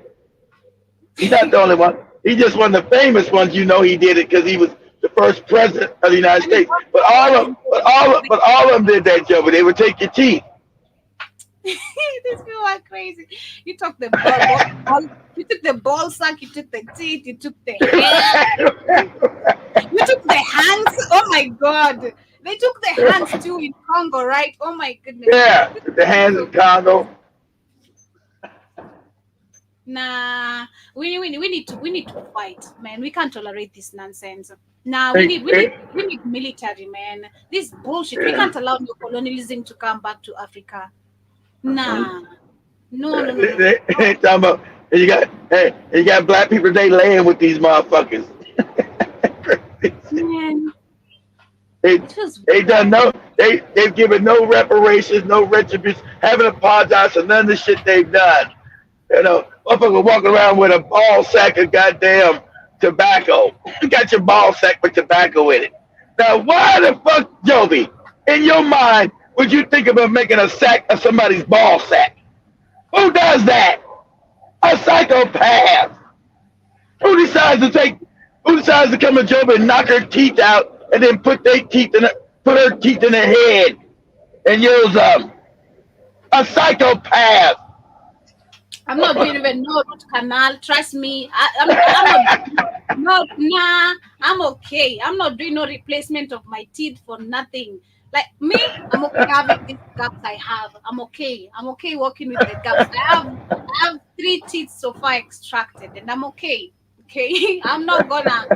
He's not the only one. He's just one of the famous ones. He did it because he was the first president of the United States. But all of them did that, Joe. But they would take your teeth. These people are crazy. You took the ball, you took the ball sack, you took the teeth, you took the hair, you took the hands. Oh my god, they took the hands too in Congo, right? Oh my goodness. Yeah, the hands in Congo. Nah, we need to fight, man. We can't tolerate this nonsense. Nah, we need military, man. This bullshit. We can't allow new colonialism to come back to Africa. Nah, no. They talking about you got black people. They laying with these motherfuckers. Man, they've given no reparations, no retribution, haven't apologized for none of the shit they've done. Motherfucker walking around with a ball sack of goddamn tobacco. You got your ball sack with tobacco in it. Now, why the fuck, Joby, in your mind, would you think about making a sack of somebody's ball sack? Who does that? A psychopath. Who decides to come to Joby and knock her teeth out and then put her teeth in her head and use them? A psychopath. I'm not doing even no root canal. Trust me. I'm okay. I'm not doing no replacement of my teeth for nothing. Like me, I'm okay having these gaps I have. I'm okay. I'm okay working with the gaps. I have 3 teeth so far extracted, and I'm okay. Okay, I'm not gonna.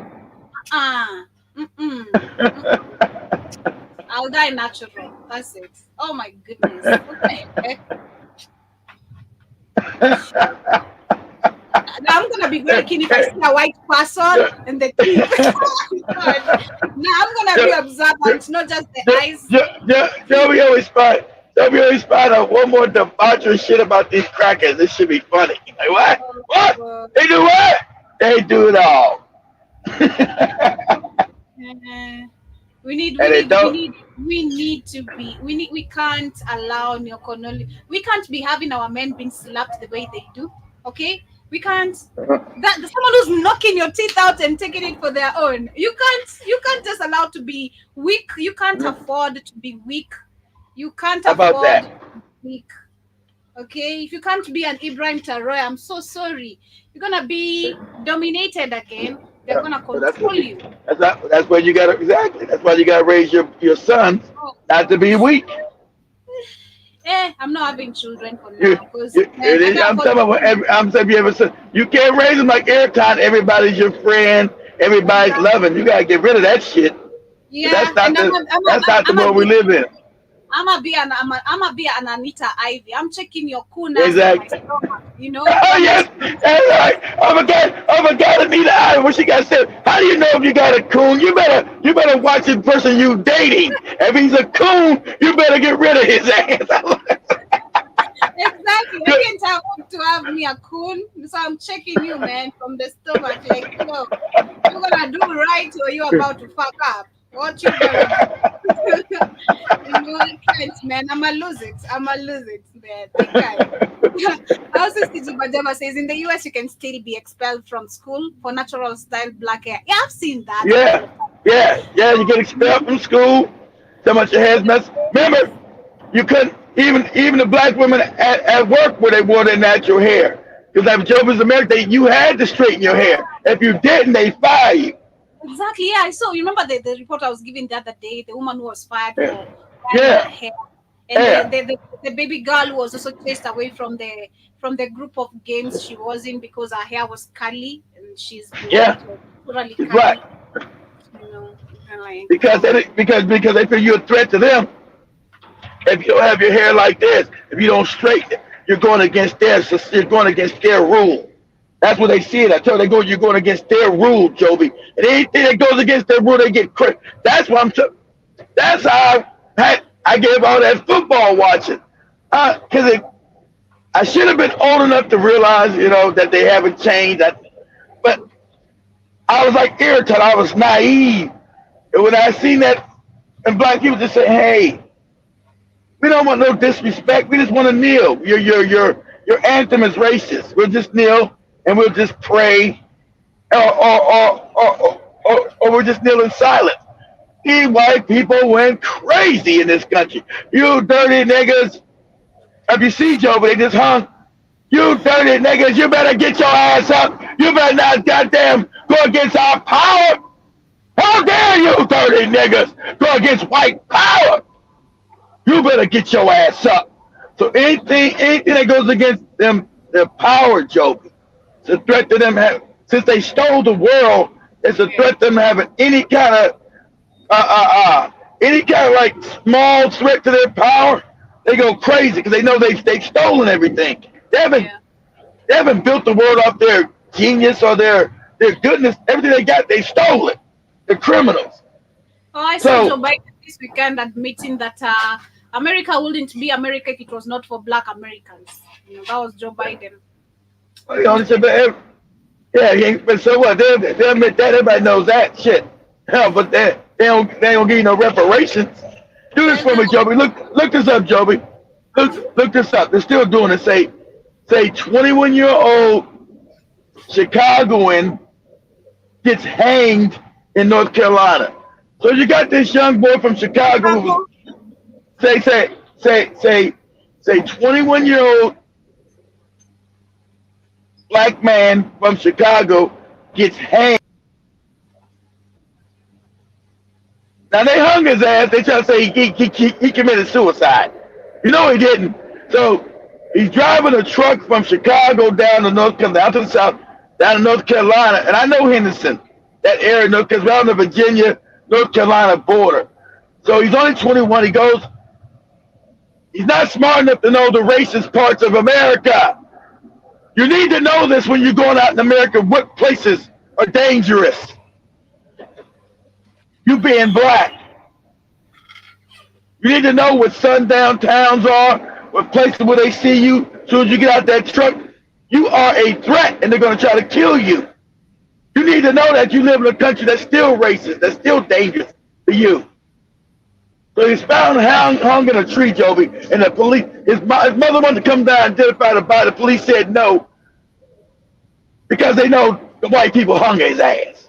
I'll die natural. That's it. Oh my goodness. Okay. I'm gonna be working if I see a white person and the teeth. Now I'm gonna be observant, not just the eyes. Joby always find out one more debauchery shit about these crackers. This should be funny. Like what? What? They do what? They do it all. We can't allow we can't be having our men being slapped the way they do. Okay, we can't. That someone who's knocking your teeth out and taking it for their own. You can't just allow to be weak. You can't afford to be weak. You can't How about afford that? to speak. Okay, if you can't be an Ibrahim Taroy, I'm so sorry. You're gonna be dominated again. They're Yeah. gonna So that's what control you. you. That's why you got to exactly. That's why you got to raise your sons Oh not to be gosh. weak. I'm not having children for You, now because man, I can't I'm afford talking to about. do I'm saying you ever said you can't raise them like airtime. Everybody's your friend. Everybody's exactly. loving. You gotta get rid of that shit. Yeah, and That's not the I'm a world we be live in. I'm a be an Anita Ivy. I'm checking your kunas in my Exactly. stomach. You know, Oh from the yes, street. that's right. Oh my God, Anita I what she got said. How do you know if you got a coon? You better watch the person you dating. If he's a coon, you better get rid of his ass. Exactly. Good. Again, I want to have me a coon, so I'm checking you, man, from the stomach. Like, yo, you gonna do right or you about to fuck up? What you gonna do? I can't, man. I'ma lose it. I'ma lose it, man. I can't. Also, Steve Bajama says in the US you can still be expelled from school for natural style black hair. Yeah, I've seen that a couple Yeah, of times. yeah. You get expelled from school. So much your head's mess. Remember, you couldn't even the black women at work where they wore their natural hair. Because like Joe was America, you had to straighten your hair. If you didn't, they fire you. Exactly. Yeah, I saw. You remember the report I was giving the other day? The woman who was fired Yeah, for wearing her yeah, hair, and yeah. the baby girl who was also chased away from the group of games she was in because her hair was curly and she's Yeah. blonde, or naturally Right. curly. And like, Because oh, because they feel you're a threat to them. If you don't have your hair like this, if you don't straighten it, you're going against their rule. That's what they see it. I tell you, you're going against their rule, Joby. And anything that goes against their rule, they get crit. That's why that's how I gave all that football watching. Because I should have been old enough to realize, that they haven't changed. But I was like irritated. I was naive. And when I seen that, and black people just say, hey, we don't want no disrespect. We just want to kneel. Your anthem is racist. We'll just kneel and we'll just pray, or we'll just kneel in silence. These white people went crazy in this country. You dirty niggas. If you see Joe, but they just hung. You dirty niggas. You better get your ass up. You better not goddamn go against our power. How dare you, dirty niggas, go against white power? You better get your ass up. So anything that goes against them, their power, Joe, it's a threat to them. Since they stole the world, it's a yeah, threat to them having any kind of like small threat to their power. They go crazy because they know they've stolen everything. They haven't yeah. they haven't built the world off their genius or their goodness. Everything they got, they stole it. They're criminals. Oh, I saw Joe So Biden this weekend admitting that America wouldn't be America if it was not for Black Americans. That was Joe Biden you know, admitting. yeah, but so what? They admit that everybody knows that shit. Hell, but they don't give you no reparations. Do this There's for no me, Joby. Look this up, Joby. Look this up. They're still doing it. Say 21-year-old Chicagoan gets hanged in North Carolina. So you got this young boy from Chicago who was Chicago. say 21-year-old black man from Chicago gets hanged. Now they hung his ass. They try to say he committed suicide. You know he didn't. So he's driving a truck from Chicago down to North Carolina, down to the south, down to North Carolina, and I know Henderson, that area, because we're on the Virginia North Carolina border. So he's only 21. He's not smart enough to know the racist parts of America. You need to know this when you're going out in America. What places are dangerous? You being black. You need to know what sundown towns are, what places where they see you. As soon as you get out that truck, you are a threat, and they're going to try to kill you. You need to know that you live in a country that's still racist, that's still dangerous to you. So he's found hung in a tree, Joby, and the police, his mother wanted to come down and identify the body. The police said no, because they know the white people hung his ass.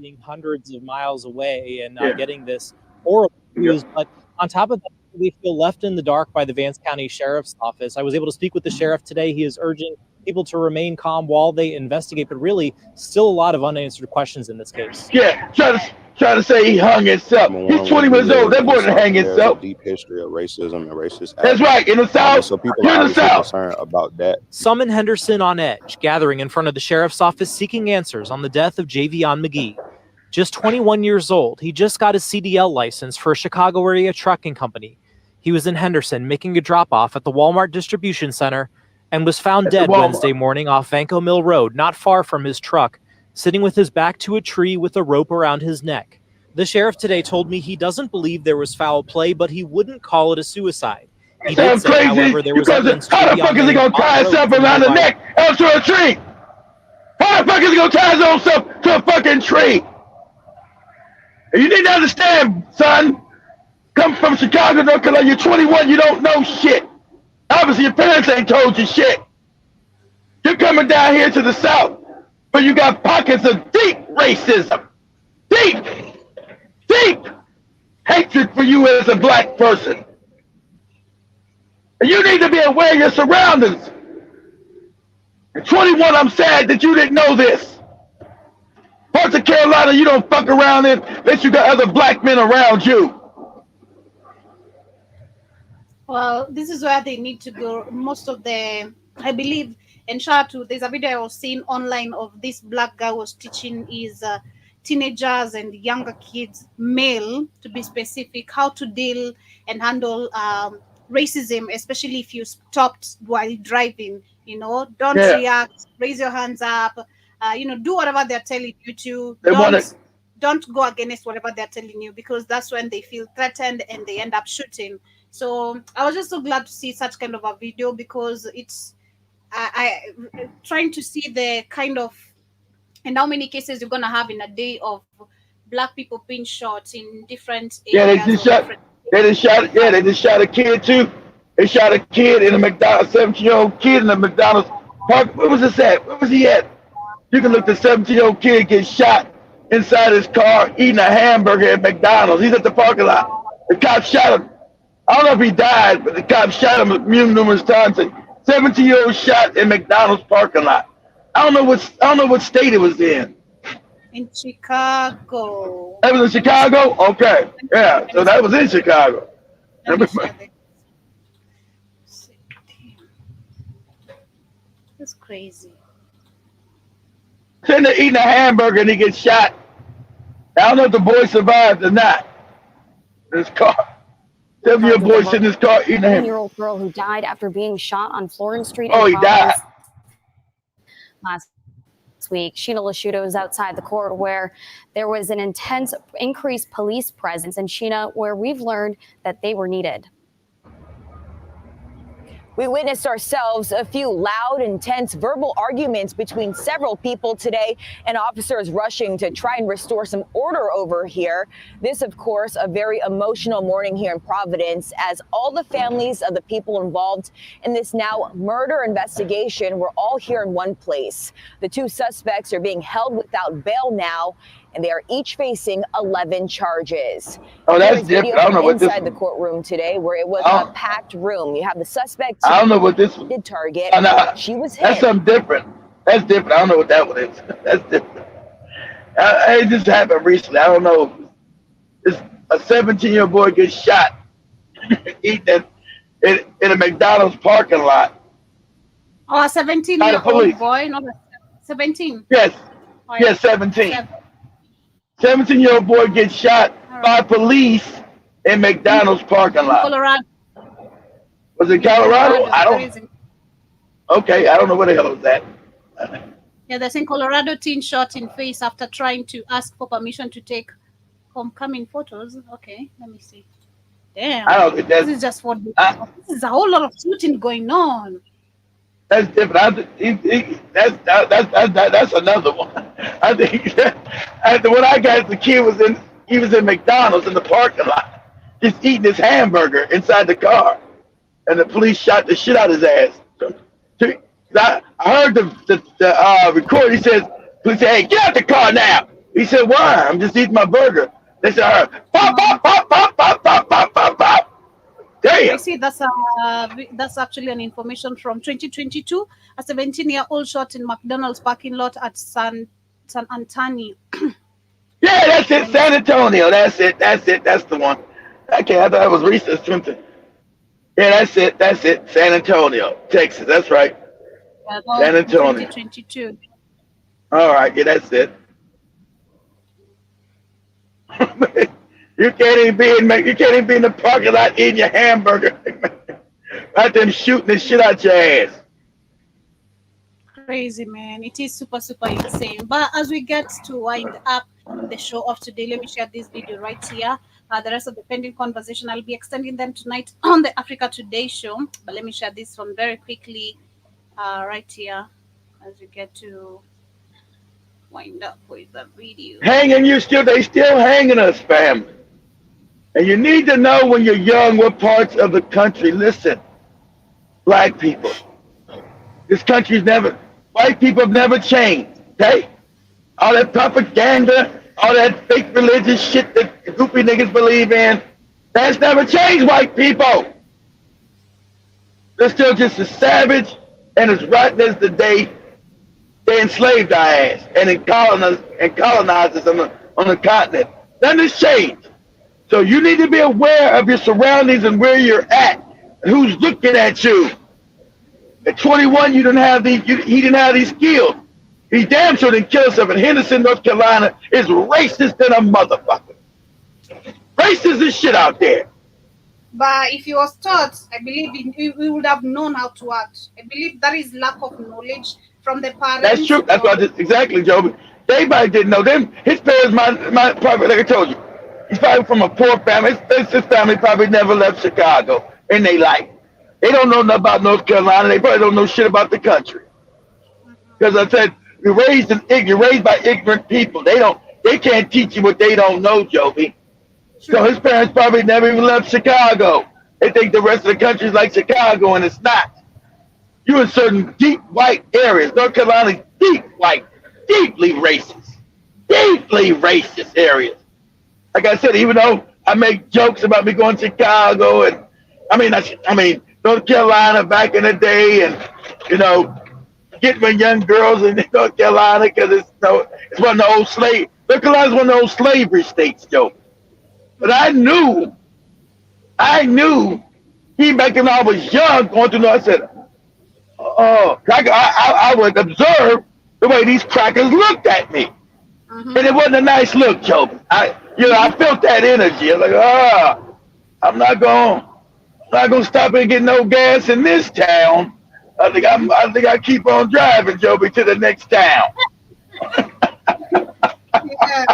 Being hundreds of miles away and Yeah. getting this horrible Yeah. news. But on top of that, they feel left in the dark by the Vance County Sheriff's Office. I was able to speak with the sheriff today. He is urging people to remain calm while they investigate, but really still a lot of unanswered questions in this case. Yeah, try to say he hung himself. He's 20 years old. That boy didn't hang himself. There's a deep history of racism and racist acts. That's right. In the South, so people here are in the obviously South. concerned about that. Some in Henderson on edge, gathering in front of the sheriff's office seeking answers on the death of Javion McGee. Just 21 years old, he just got his CDL license for a Chicago area trucking company. He was in Henderson making a drop-off at the Walmart distribution center and was found dead Wednesday morning off Vanco Mill Road, not far from his truck, sitting with his back to a tree with a rope around his neck. The sheriff today told me he doesn't believe there was foul play, but he wouldn't call it a suicide. He did say, however, there was evidence. How the fuck is he gonna tie himself around the neck out to a tree? How the fuck is he gonna tie his own self to a fucking tree? And you need to understand, son. Come from Chicago, North Carolina. You're 21. You don't know shit. Obviously, your parents ain't told you shit. You're coming down here to the South, but you got pockets of deep racism, deep hatred for you as a black person. And you need to be aware of your surroundings. At 21, I'm sad that you didn't know this. Parts of Carolina, you don't fuck around in unless you got other black men around you. Well, this is where they need to go. Most of the, I believe, and shout out to, there's a video I was seeing online of this black guy was teaching his teenagers and younger kids, male to be specific, how to deal and handle racism, especially if you stopped while driving. You know, don't react, raise your hands up, do whatever they're telling you to. Don't go against whatever they're telling you, because that's when they feel threatened and they end up shooting. So I was just so glad to see such kind of a video, because it's I trying to see the kind of, and how many cases you're gonna have in a day of black people being shot in different areas. They just shot a kid too. They shot a kid in a McDonald's, 17-year-old kid in a McDonald's park. Where was this at? Where was he at? You can look, the 17-year-old kid get shot inside his car eating a hamburger at McDonald's. He's at the parking lot. The cops shot him. I don't know if he died, but the cops shot him numerous times. 17-year-old shot in McDonald's parking lot. I don't know what state it was in. In Chicago. That was in Chicago? Okay. Yeah. So that was in Chicago. That's crazy. Sitting there eating a hamburger and he gets shot. I don't know if the boy survived or not. In his car. 7-year-old boy sitting in his car eating a hamburger. 7-year-old girl who died after being shot on Florence Street. Oh, he died. Last week, Sheena Lasciuto is outside the court where there was an intense increased police presence, and Sheena, where we've learned that they were needed. We witnessed ourselves a few loud, intense verbal arguments between several people today, and officers rushing to try and restore some order over here. This, of course, a very emotional morning here in Providence, as all the families of the people involved in this now murder investigation were all here in one place. The two suspects are being held without bail now, and they are each facing 11 charges. Oh, that's different. I don't know what this inside the courroom today, where it was a packed room. You have the suspect. I don't know what this did target. She was hit. That's something different. That's different. I don't know what that one is. That's different. It just happened recently. I don't know. It's a 17-year-old boy gets shot eating in a McDonald's parking lot. Oh, a 17-year-old boy, not a 17. Yes. Yes, 17. 17-year-old boy gets shot by police in McDonald's parking lot. Colorado. Was it Colorado? I don't. Okay, I don't know where the hell it was at. Yeah, they're saying Colorado teen shot in face after trying to ask for permission to take homecoming photos. Okay, let me see. Damn. I don't think this is just what. This is a whole lot of shooting going on. That's different. That's another one. I think when I got the kid he was in McDonald's in the parking lot, just eating his hamburger inside the car, and the police shot the shit out of his ass. I heard the record. He says, "Police say, hey, get out the car now." He said, "Why? I'm just eating my burger." They said, "Pop, pop, pop, pop, pop, pop, pop, pop, pop." see that's actually an information from 2022. A 17-year-old shot in McDonald's parking lot at San Antonio. Yeah, that's it. San Antonio. That's it. That's the one. Okay, I thought it was recent. Yeah, that's it. San Antonio, Texas. That's right. San Antonio. 2022. All right. Yeah, that's it. You can't even be in the parking lot eating your hamburger. Right them shooting the shit out your ass. Crazy, man. It is super, super insane. But as we get to wind up the show of today, let me share this video right here. The rest of the pending conversation, I'll be extending them tonight on the Africa Today show. But let me share this one very quickly right here as we get to wind up with the video. Hanging they still hanging us, family. And you need to know when you're young what parts of the country. Listen, black people. This country's white people have never changed, okay? All that propaganda, all that fake religious shit that goofy niggas believe in, that's never changed, white people. They're still just as savage and as rotten as the day they enslaved our ass and colonized us on the continent. Nothing has changed. So you need to be aware of your surroundings and where you're at, and who's looking at you. At 21, he didn't have these skills. He damn sure didn't kill himself. And Henderson, North Carolina is racist than a motherfucker. Racist as shit out there. But if he was taught, I believe we would have known how to act. I believe that is lack of knowledge from the parents. That's true. That's what exactly, Joby. Everybody didn't know them. His parents, my probably, like I told you, he's probably from a poor family. His family probably never left Chicago in their life. They don't know nothing about North Carolina. They probably don't know shit about the country. Because I said, you're raised by ignorant people. They can't teach you what they don't know, Joby. Sure. So his parents probably never even left Chicago. They think the rest of the country is like Chicago, and it's not. You're in certain deep white areas. North Carolina, deep white, deeply racist areas. Like I said, even though I make jokes about me going to Chicago and I mean North Carolina back in the day, and getting with young girls in North Carolina because it's one of the old slave. North Carolina's one of the old slavery states, Joe. But I knew, even back when I was young, going through North, I said, I would observe the way these crackers looked at me. Mm-hmm. And it wasn't a nice look, Joe. I felt that energy. I'm like, I'm not gonna stop and get no gas in this town. I think I keep on driving, Joby, to the next town. Yeah,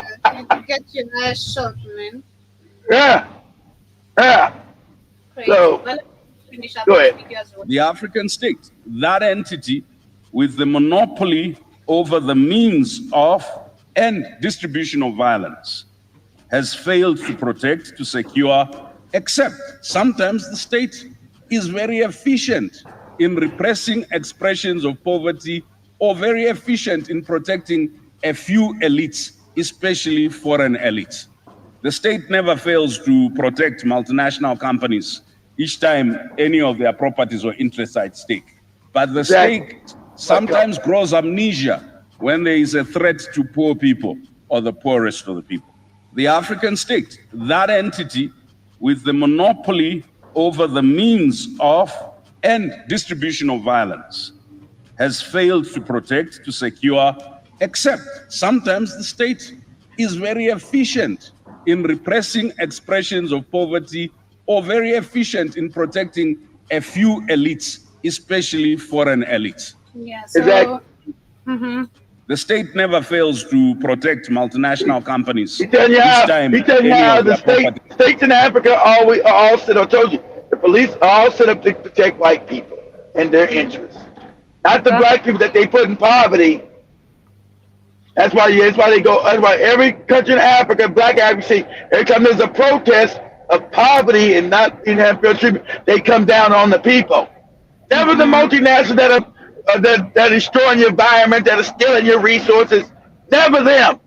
you get your ass shot, man. Yeah. So, go ahead. The African state, that entity with the monopoly over the means of and distribution of violence, has failed to protect, to secure, except sometimes the state is very efficient in repressing expressions of poverty or very efficient in protecting a few elites, especially foreign elites. The state never fails to protect multinational companies each time any of their properties or interests are at stake. But the state sometimes grows amnesia when there is a threat to poor people or the poorest of the people. The African state, that entity with the monopoly over the means of and distribution of violence, has failed to protect, to secure, except sometimes the state is very efficient in repressing expressions of poverty or very efficient in protecting a few elites, especially foreign elites. Yeah, so... Mm-hmm. The state never fails to protect multinational companies. He telling you how the states in Africa are all set up. I told you, the police are all set up to protect white people and their interests, not the black people that they put in poverty. That's why they go. That's why every country in Africa, black Africa, see, every time there's a protest of poverty and not being have fair treatment, they come down on the people. Never the multinationals that are destroying your environment, that are stealing your resources. Never them.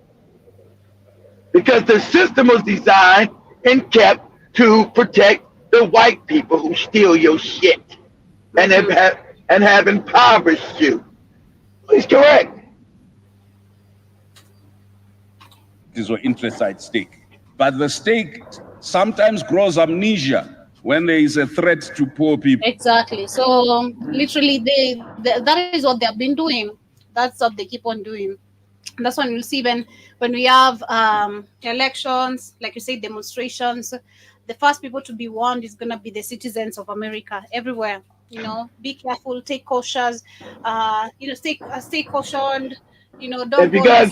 Because the system was designed and kept to protect the white people who steal your shit and have impoverished you. He's correct. Or interests at stake. But the stake sometimes grows amnesia when there is a threat to poor people. Exactly. So literally, that is what they have been doing. That's what they keep on doing. That's when you'll see when we have elections, like you say, demonstrations. The first people to be warned is gonna be the citizens of America everywhere. Be careful, take cautious. Stay cautioned. Don't If you go. guys,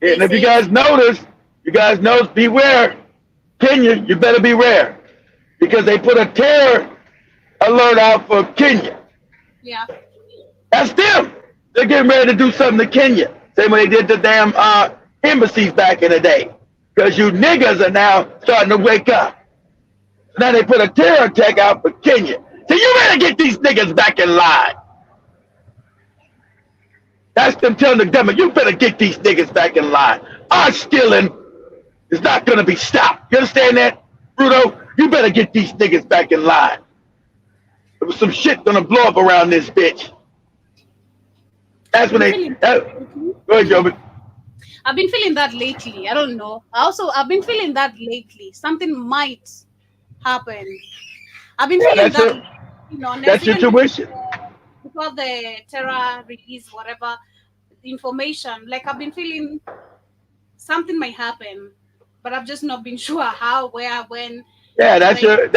and if you guys notice, beware. Kenya, you better beware because they put a terror alert out for Kenya. Yeah. That's them. They're getting ready to do something to Kenya. Same way they did the damn embassies back in the day. Because you niggas are now starting to wake up. Now they put a terror attack out for Kenya. So you better get these niggas back in line. That's them telling the government, you better get these niggas back in line. Our stealing is not going to be stopped. You understand that, Bruto? You better get these niggas back in line. There was some shit going to blow up around this bitch. That's when go ahead, Joby. I've been feeling that lately. I don't know. I've been feeling that lately. Something might happen. I've been feeling that. That's your tuition. Before the terror release, whatever information, like I've been feeling something might happen, but I've just not been sure how, where, when. Yeah, that's your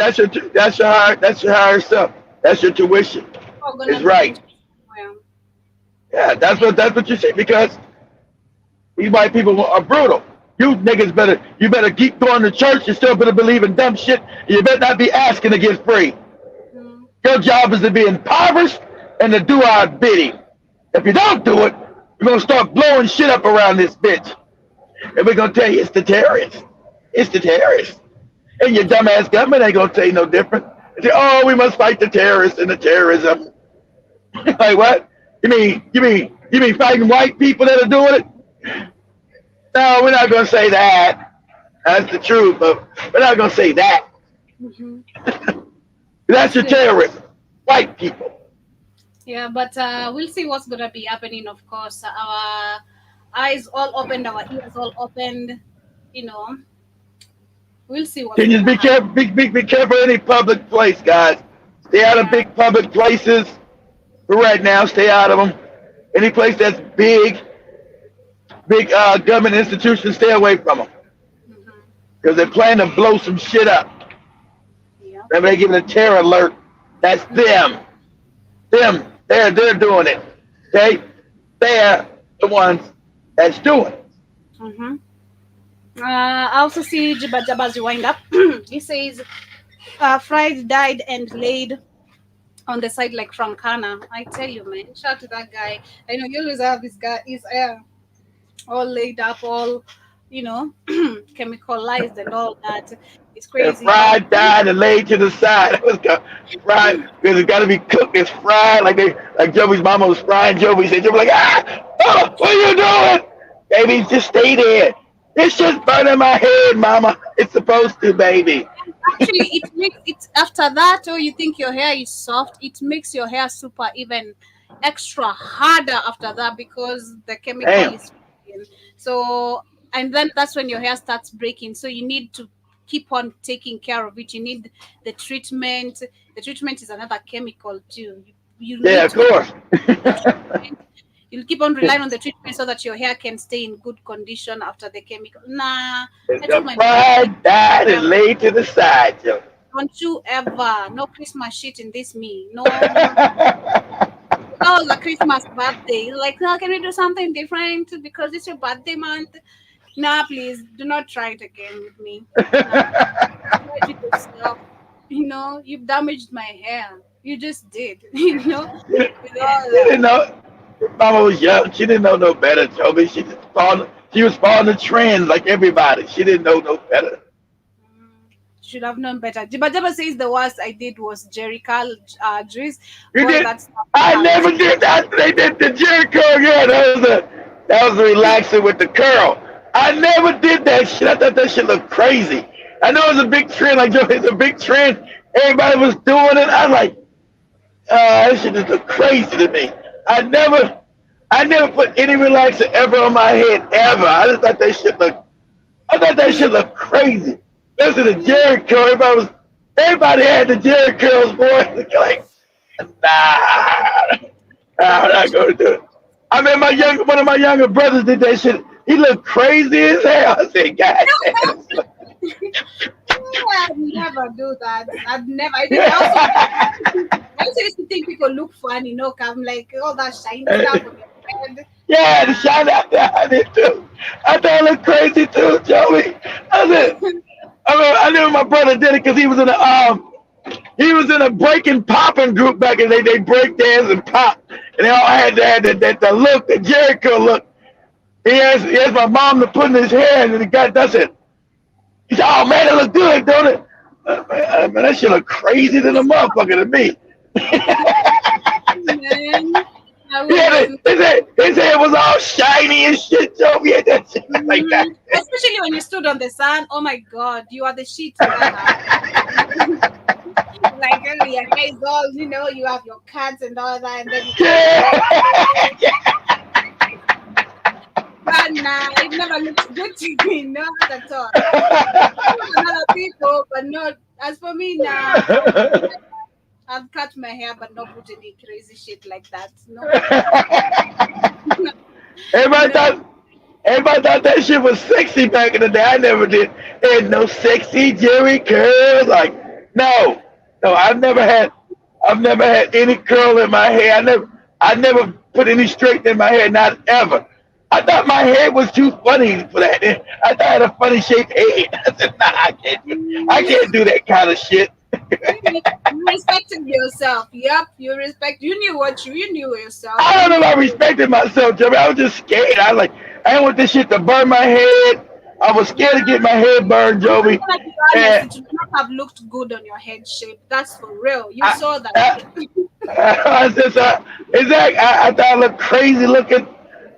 higher stuff. That's your tuition. It's right. Yeah, that's what you say because these white people are brutal. You niggas better keep going to church. You still better believe in dumb shit. You better not be asking to get free. Your job is to be impoverished and to do our bidding. If you don't do it, we're gonna start blowing shit up around this bitch. And we're gonna tell you it's the terrorists. It's the terrorists. And your dumbass government ain't gonna tell you no different. They say, oh, we must fight the terrorists and the terrorism. Like what? You mean fighting white people that are doing it? No, we're not gonna say that. That's the truth, but we're not gonna say that. That's your terrorism. White people. Yeah, but we'll see what's gonna be happening. Of course, our eyes all opened, our ears all opened. We'll see what. Can you be careful? Be careful any public place, guys. Stay out of big public places. For right now, stay out of them. Any place that's big government institutions, stay away from them. Because they're planning to blow some shit up. Yeah. Remember, they giving a terror alert. That's them. They're doing it. Okay? They're the ones that's doing it. I also see Jibba Jabba's wind up. He says, Fried died and laid on the side like Francana. I tell you, man, shout out to that guy. I know you always have this guy, he's all laid up, all, chemicalized and all that. It's crazy. And fried died and laid to the side. It was fried because it's got to be cooked. It's fried like Joey's mama was frying Joey. Said Joey like, what are you doing? Baby, just stay there. It's just burning my head, mama. It's supposed to, baby. Actually, it makes it after that. Oh, you think your hair is soft? It makes your hair super even extra harder after that because the chemical is breaking. So, and then that's when your hair starts breaking. So you need to keep on taking care of it. You need the treatment. The treatment is another chemical too. Of course. You'll keep on relying on the treatment so that your hair can stay in good condition after the chemical. Nah. The fried died and laid to the side, Joe. Don't you ever. No Christmas shit in this me. No. That was a Christmas birthday. Like, can we do something different because it's your birthday month? Nah, please. Do not try it again with me. You've damaged my hair. You just did. With all that. You didn't know. Mama was young. She didn't know no better, Toby. She was following the trend like everybody. She didn't know no better. Should have known better. Jibba says the worst I did was Jericho Juice. You did? I never did that. They did the Jericho. Yeah, that was the relaxing with the curl. I never did that shit. I thought that shit looked crazy. I know it's a big trend. Like Joe, it's a big trend Everybody was doing it. I was like, that shit just look crazy to me. I never put any relaxer ever on my head ever. I just thought that shit looked crazy. Listen to Jerry curl. Everybody had the Jerry curls, boy. Like, nah, I'm not gonna do it. I mean, one of my younger brothers did that shit. He looked crazy as hell. I said, God damn. I'd never do that. I'd never. I also used to think people look funny, come like all that shiny stuff on their head. Yeah, the shine out there, I did too. I thought it looked crazy too, Joey. I knew my brother did it because he was in a breaking popping group back in the day. They break dance and pop, and they all had that look, the Jericho look. He asked my mom to put in his hair, and then he got that's it. He said, "Oh man, it look good, don't it?" Man, that shit look crazy than a motherfucker to me. Man, they said it was all shiny and shit, Joe. We had that shit like that. Especially when you stood on the sun. Oh my God, you are the shit. Like your hair is all, you have your cats and all that, and then but nah, it never looks good to me, not at all. Other people, but not as for me now. I'll cut my hair, but not put any crazy shit like that. No. Everybody thought that shit was sexy back in the day. I never did. And no sexy Jerry curls. Like, no, I've never had any curl in my hair. I never put any straight in my hair, not ever. I thought my head was too funny for that. I thought I had a funny shaped head. I said, nah, I can't do that kind of shit. You respected yourself. Yep, you knew yourself. I don't know if I respected myself, Jimmy. I was just scared. I didn't want this shit to burn my head. I was scared to get my head burned, Joey. It would not have looked good on your head shape. That's for real. You saw that. I thought I looked crazy looking.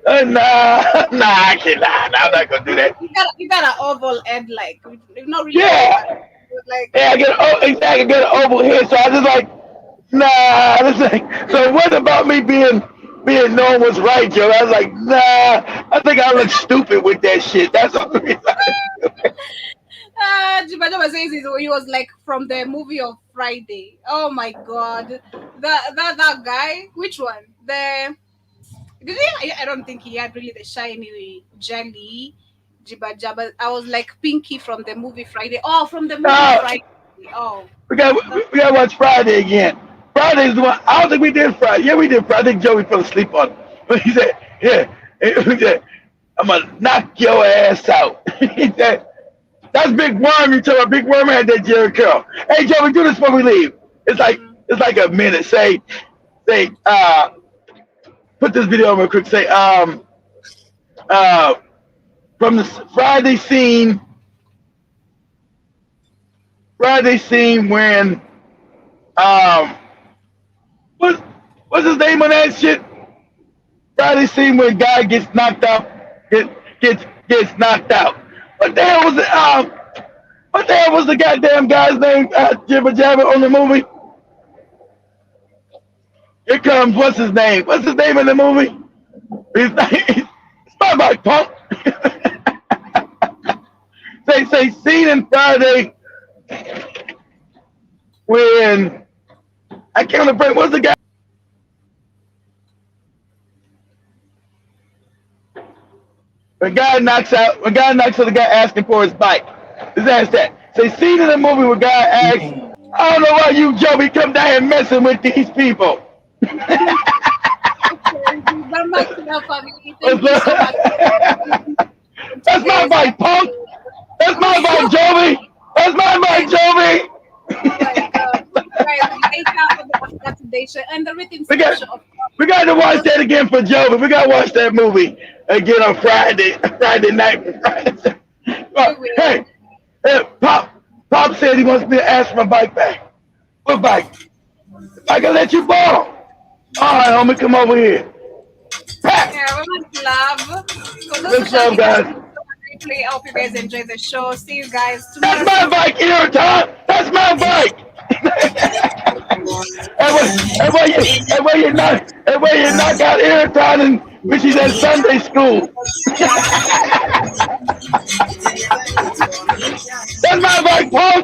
Nah, I can't. Nah, I'm not gonna do that. You got an oval head, like not really. Yeah. Like, I get an oval head, so I just like, nah. So it wasn't about me being known was right, Joe. I was like, nah. I think I look stupid with that shit. That's all. Jibajaba says he was like from the movie of Friday. Oh my God, that guy. Which one? I don't think he had really the shiny jelly. Jibba. I was like Pinky from the movie Friday. Oh, from the movie Friday. Oh. We got to watch Friday again. Friday's the one. I don't think we did Friday. Yeah, we did Friday. I think Joey fell asleep on it. But he said, yeah. He said, I'm going to knock your ass out. He said, that's Big Worm. You tell me Big Worm had that Jerry curl. Hey, Joey, do this before we leave. It's like a minute. Say, put this video on real quick. Say, from the Friday scene when what's his name on that shit? Friday scene when guy gets knocked out, gets knocked out. What the hell was the goddamn guy's name? Jibba Jabba on the movie. Here comes what's his name? What's his name in the movie? It's not about punk. Say scene in Friday when I can't remember what's the guy. When guy knocks out the guy asking for his bike. Just ask that. Say scene in the movie where guy asks, I don't know why you Joey come down here messing with these people. That's my bike, punk. That's my bike, Joey. That's my bike, Joey. We got to watch that again for Joey. We got to watch that movie again on Friday night. Hey, Pop said he wants me to ask for my bike back. What bike? I can let you borrow. All right, homie, come over here. Yeah, much love. Much love, guys. I hope you guys enjoy the show. See you guys tomorrow. That's my bike, Tom. That's my bike. and where you knock out Eric when she's at Sunday school. That's my advice, Paul.